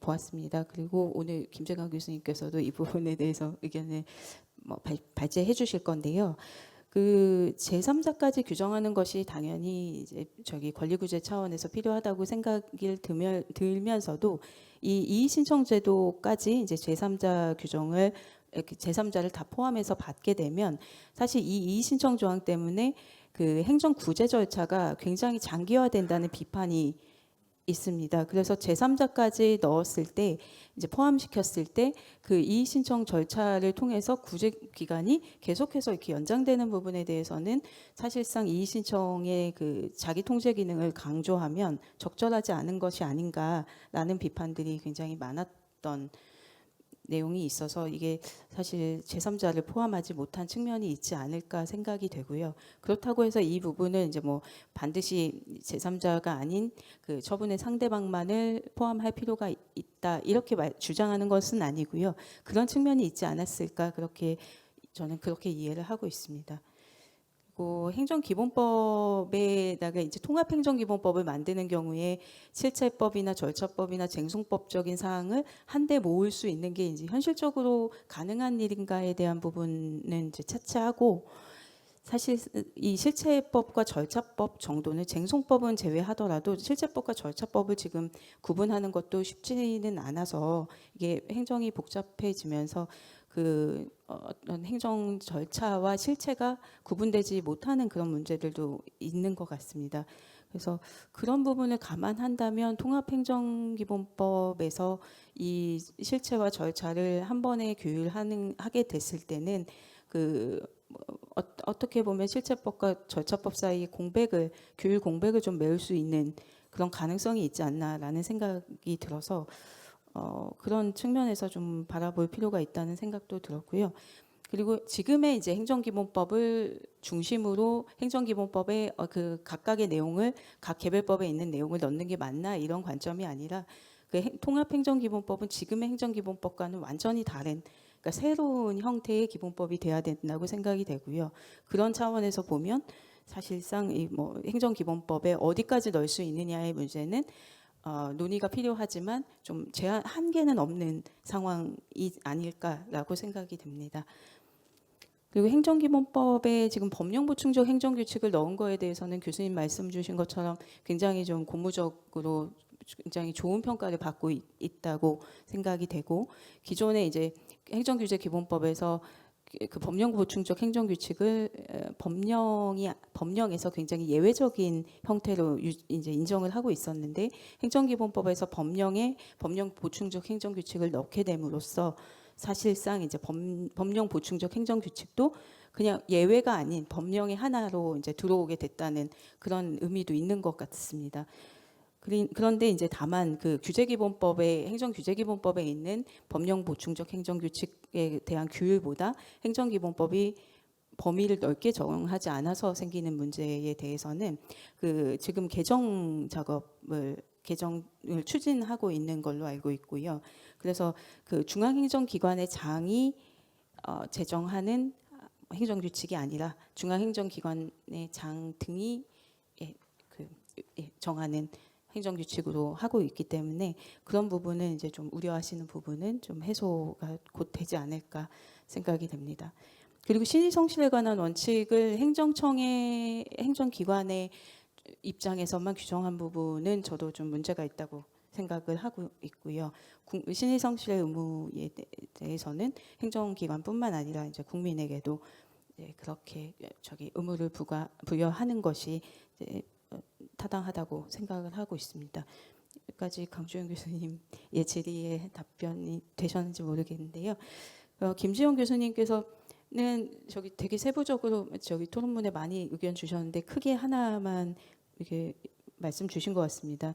보았습니다. 그리고 오늘 김재강 교수님께서도 이 부분에 대해서 의견을 발제해 주실 건데요. 그 제3자까지 규정하는 것이 당연히 이제 저기 권리구제 차원에서 필요하다고 생각이 들면서도 이 이의신청제도까지 이제 제3자 규정을 이렇게 제3자를 다 포함해서 받게 되면 사실 이 이의신청 조항 때문에 그 행정구제 절차가 굉장히 장기화된다는 비판이 있습니다. 그래서 제3자까지 넣었을 때 이제 포함시켰을 때 그 이의 신청 절차를 통해서 구제 기간이 계속해서 이렇게 연장되는 부분에 대해서는 사실상 이의 신청의 그 자기 통제 기능을 강조하면 적절하지 않은 것이 아닌가라는 비판들이 굉장히 많았던 내용이 있어서 이게 사실 제3자를 포함하지 못한 측면이 있지 않을까 생각이 되고요. 그렇다고 해서 이 부분은 이제 뭐 반드시 제3자가 아닌 그 처분의 상대방만을 포함할 필요가 있다 이렇게 주장하는 것은 아니고요. 그런 측면이 있지 않았을까 그렇게 저는 그렇게 이해를 하고 있습니다. 그리고 행정기본법에다가 이제 통합행정기본법을 만드는 경우에 실체법이나 절차법이나 쟁송법적인 사항을 한데 모을 수 있는 게 이제 현실적으로 가능한 일인가에 대한 부분은 이제 차치하고 사실 이 실체법과 절차법 정도는 쟁송법은 제외하더라도 실체법과 절차법을 지금 구분하는 것도 쉽지는 않아서 이게 행정이 복잡해지면서 그 어떤 행정 절차와 실체가 구분되지 못하는 그런 문제들도 있는 것 같습니다. 그래서 그런 부분을 감안한다면 통합행정기본법에서 이 실체와 절차를 한 번에 규율하게 됐을 때는 그 어떻게 보면 실체법과 절차법 사이의 규율 공백을 좀 메울 수 있는 그런 가능성이 있지 않나라는 생각이 들어서 그런 측면에서 좀 바라볼 필요가 있다는 생각도 들었고요. 그리고 지금의 이제 행정기본법을 중심으로 행정기본법의 그 각각의 내용을 각 개별법에 있는 내용을 넣는 게 맞나 이런 관점이 아니라 그 통합행정기본법은 지금의 행정기본법과는 완전히 다른 그러니까 새로운 형태의 기본법이 돼야 된다고 생각이 되고요. 그런 차원에서 보면 사실상 이 뭐 행정기본법에 어디까지 넣을 수 있느냐의 문제는 논의가 필요하지만 좀 한계는 없는 상황이 아닐까라고 생각이 듭니다. 그리고 행정기본법에 지금 법령보충적 행정규칙을 넣은 거에 대해서는 교수님 말씀 주신 것처럼 굉장히 좀 고무적으로 굉장히 좋은 평가를 받고 있다고 생각이 되고 기존에 이제 행정규제기본법에서 그 법령보충적 행정규칙을 법령에서 굉장히 예외적인 형태로 이제 인정을 하고 있었는데 행정기본법에서 법령보충적 행정규칙을 넣게 됨으로써 사실상 이제 법령보충적 행정규칙도 그냥 예외가 아닌 법령의 하나로 이제 들어오게 됐다는 그런 의미도 있는 것 같습니다. 그런데 이제 다만 그 행정규제기본법에 있는 법령보충적 행정규칙에 대한 규율보다 행정기본법이 범위를 넓게 적용하지 않아서 생기는 문제에 대해서는 그 지금 개정을 추진하고 있는 걸로 알고 있고요. 그래서 그 중앙행정기관의 장이 제정하는 행정규칙이 아니라 중앙행정기관의 장 등이 정하는 행정규칙으로 하고 있기 때문에 그런 부분은 이제 좀 우려하시는 부분은 좀 해소가 곧 되지 않을까 생각이 됩니다. 그리고 신의성실에 관한 원칙을 행정기관의 입장에서만 규정한 부분은 저도 좀 문제가 있다고 생각을 하고 있고요. 신의성실의 의무에 대해서는 행정기관뿐만 아니라 이제 국민에게도 그렇게 의무를 부여하는 것이 이제 타당하다고 생각을 하고 있습니다. 여기까지 강주영 교수님의 질의에 답변이 되셨는지 모르겠는데요. 김지영 교수님께서는 되게 세부적으로 토론문에 많이 의견 주셨는데 크게 하나만 이렇게 말씀 주신 것 같습니다.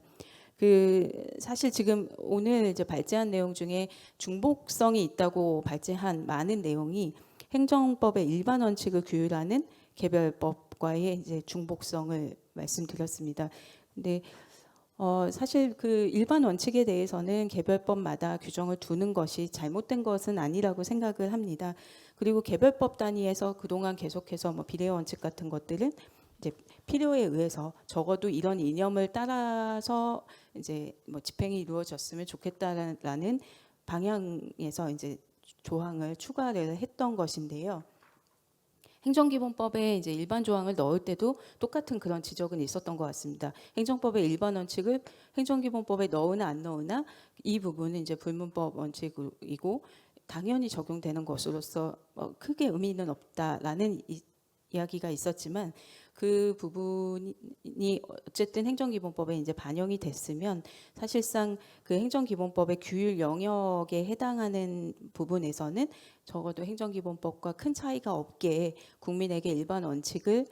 사실 지금 오늘 이제 발제한 내용 중에 중복성이 있다고 발제한 많은 내용이 행정법의 일반 원칙을 규율하는 개별법과의 이제 중복성을 말씀드렸습니다. 근데 사실 그 일반 원칙에 대해서는 개별법마다 규정을 두는 것이 잘못된 것은 아니라고 생각을 합니다. 그리고 개별법 단위에서 그동안 계속해서 뭐 비례 원칙 같은 것들은 이제 필요에 의해서 적어도 이런 이념을 따라서 이제 뭐 집행이 이루어졌으면 좋겠다라는 방향에서 이제 조항을 추가를 했던 것인데요. 행정기본법에 이제 일반 조항을 넣을 때도 똑같은 그런 지적은 있었던 것 같습니다. 행정법의 일반 원칙을 행정기본법에 넣으나 안 넣으나 이 부분은 이제 불문법 원칙이고 당연히 적용되는 것으로서 크게 의미는 없다라는 이야기가 있었지만 그 부분이 어쨌든 행정기본법에 이제 반영이 됐으면 사실상 그 행정기본법의 규율 영역에 해당하는 부분에서는 적어도 행정기본법과 큰 차이가 없게 국민에게 일반 원칙을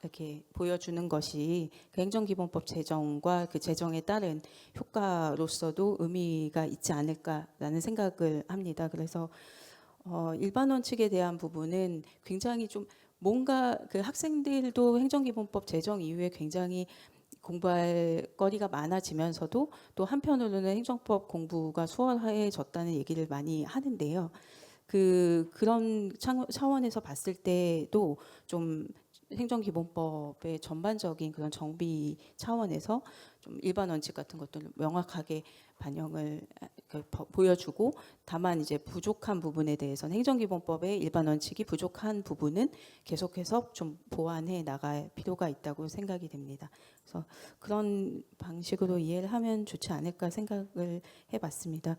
이렇게 보여주는 것이 그 행정기본법 제정과 그 제정에 따른 효과로서도 의미가 있지 않을까라는 생각을 합니다. 그래서 일반 원칙에 대한 부분은 굉장히 좀 뭔가 그 학생들도 행정기본법 제정 이후에 굉장히 공부할 거리가 많아지면서도 또 한편으로는 행정법 공부가 수월해졌다는 얘기를 많이 하는데요. 그런 차원에서 봤을 때도 좀 행정기본법의 전반적인 그런 정비 차원에서 좀 일반 원칙 같은 것들을 명확하게 반영을 보여주고 다만 이제 부족한 부분에 대해서는 행정기본법의 일반 원칙이 부족한 부분은 계속해서 좀 보완해 나갈 필요가 있다고 생각이 됩니다. 그래서 그런 방식으로 이해를 하면 좋지 않을까 생각을 해봤습니다.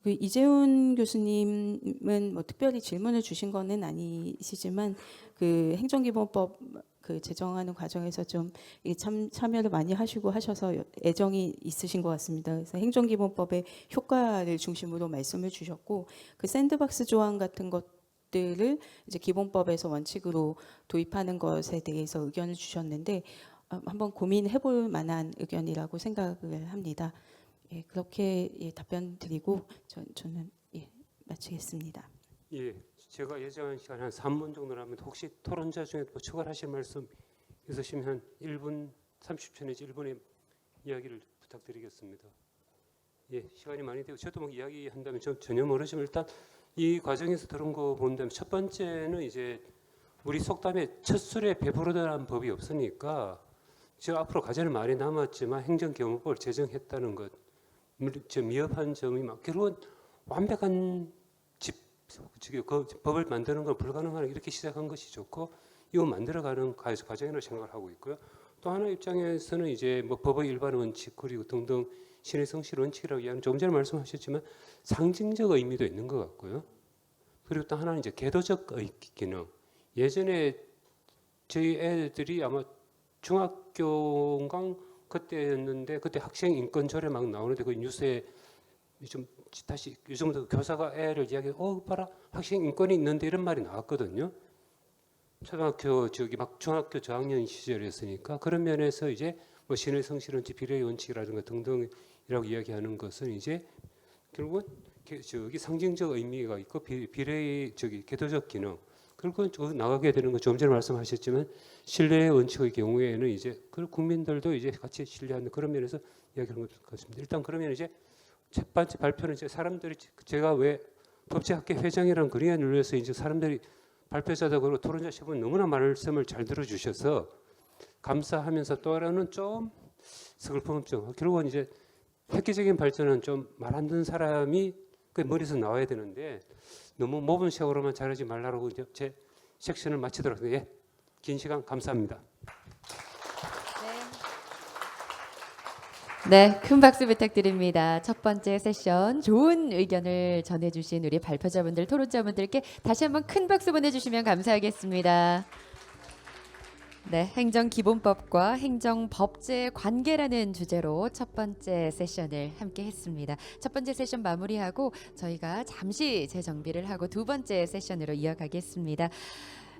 그 이재훈 교수님은 뭐 특별히 질문을 주신 거는 아니시지만 그 행정기본법 그 제정하는 과정에서 좀 참여를 많이 하시고 하셔서 애정이 있으신 것 같습니다. 그래서 행정기본법의 효과를 중심으로 말씀을 주셨고 그 샌드박스 조항 같은 것들을 이제 기본법에서 원칙으로 도입하는 것에 대해서 의견을 주셨는데 한번 고민해볼 만한 의견이라고 생각을 합니다. 예, 그렇게 답변 드리고 저는 마치겠습니다. 예, 제가 예정한 시간 한 3분 정도 남았는데 혹시 토론자 중에 또 추가하실 말씀 있으시면 한 1분 30초 내지 1분의 이야기를 부탁드리겠습니다. 예, 시간이 많이 되고 저도 뭐 이야기한다면 전혀 모르지만 일단 이 과정에서 들은 거 본다면 첫 번째는 이제 우리 속담에 첫 술에 배부르다는 법이 없으니까 저 앞으로 과제는 많이 남았지만 행정기본법을 제정했다는 것 미흡한 점이 막 결국은 완벽한 그 법을 만드는 건 불가능하다 이렇게 시작한 것이 좋고 이거 만들어가는 과정이라고 생각을 하고 있고요. 또 하나 입장에서는 이제 뭐 법의 일반 원칙 그리고 등등 신의 성실 원칙이라고 이야기하는 조금 전에 말씀하셨지만 상징적 의미도 있는 것 같고요. 그리고 또 하나는 이제 계도적 기능. 예전에 저희 애들이 아마 중학교인가 그때였는데 그때 학생 인권 조례 막 나오는데 그 뉴스에 좀 다시 요즘도 교사가 애를 이야기해 봐라 학생 인권이 있는데 이런 말이 나왔거든요. 초등학교 막 중학교 저학년 시절이었으니까 그런 면에서 이제 뭐 신의 성실 원칙 비례의 원칙이라든가 등등이라고 이야기하는 것은 이제 결국은 상징적 의미가 있고 비례의 계도적 기능 그리고 나가게 되는 거 조금 전에 말씀하셨지만 신뢰의 원칙의 경우에는 이제 그 국민들도 이제 같이 신뢰하는 그런 면에서 이야기하는 것 같습니다. 일단 그러면 이제 첫 번째 발표는 이제 사람들이 제가 왜 법제학회 회장이라는 그림에 눌려서 이제 사람들이 발표자도 그렇고 토론자 세 분 너무나 말씀을 잘 들어주셔서 감사하면서 또 하나는 좀 슬픔 좀 결국은 이제 획기적인 발전은 좀 말 안 듣는 사람이 그 머리에서 나와야 되는데 너무 모범 식으로만 잘하지 말라고 이제 제 섹션을 마치도록 하겠습니다. 예, 긴 시간 감사합니다. 네, 큰 박수 부탁드립니다. 첫 번째 세션 좋은 의견을 전해주신 우리 발표자분들, 토론자분들께 다시 한번 큰 박수 보내주시면 감사하겠습니다. 네, 행정기본법과 행정법제의 관계라는 주제로 첫 번째 세션을 함께 했습니다. 첫 번째 세션 마무리하고 저희가 잠시 재정비를 하고 두 번째 세션으로 이어가겠습니다.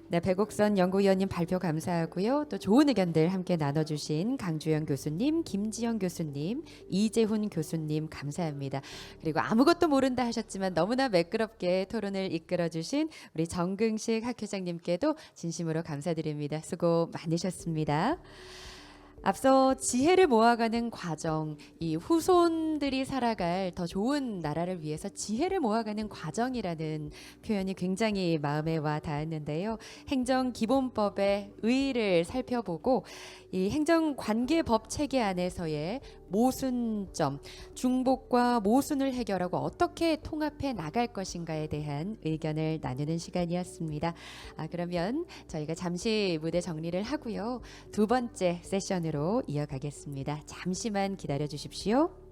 네, 백옥선 연구위원님 발표 감사하고요. 또 좋은 의견들 함께 나눠주신 강주영 교수님, 김지영 교수님, 이재훈 교수님 감사합니다. 그리고 아무것도 모른다 하셨지만 너무나 매끄럽게 토론을 이끌어주신 우리 정근식 학회장님께도 진심으로 감사드립니다. 수고 많으셨습니다. 앞서 지혜를 모아가는 과정, 이 후손들이 살아갈 더 좋은 나라를 위해서 지혜를 모아가는 과정이라는 표현이 굉장히 마음에 와 닿았는데요. 행정기본법의 의의를 살펴보고 이 행정관계법 체계 안에서의 모순점, 중복과 모순을 해결하고 어떻게 통합해 나갈 것인가에 대한 의견을 나누는 시간이었습니다. 그러면 저희가 잠시 무대 정리를 하고요. 두 번째 세션으로 이어가겠습니다. 잠시만 기다려 주십시오.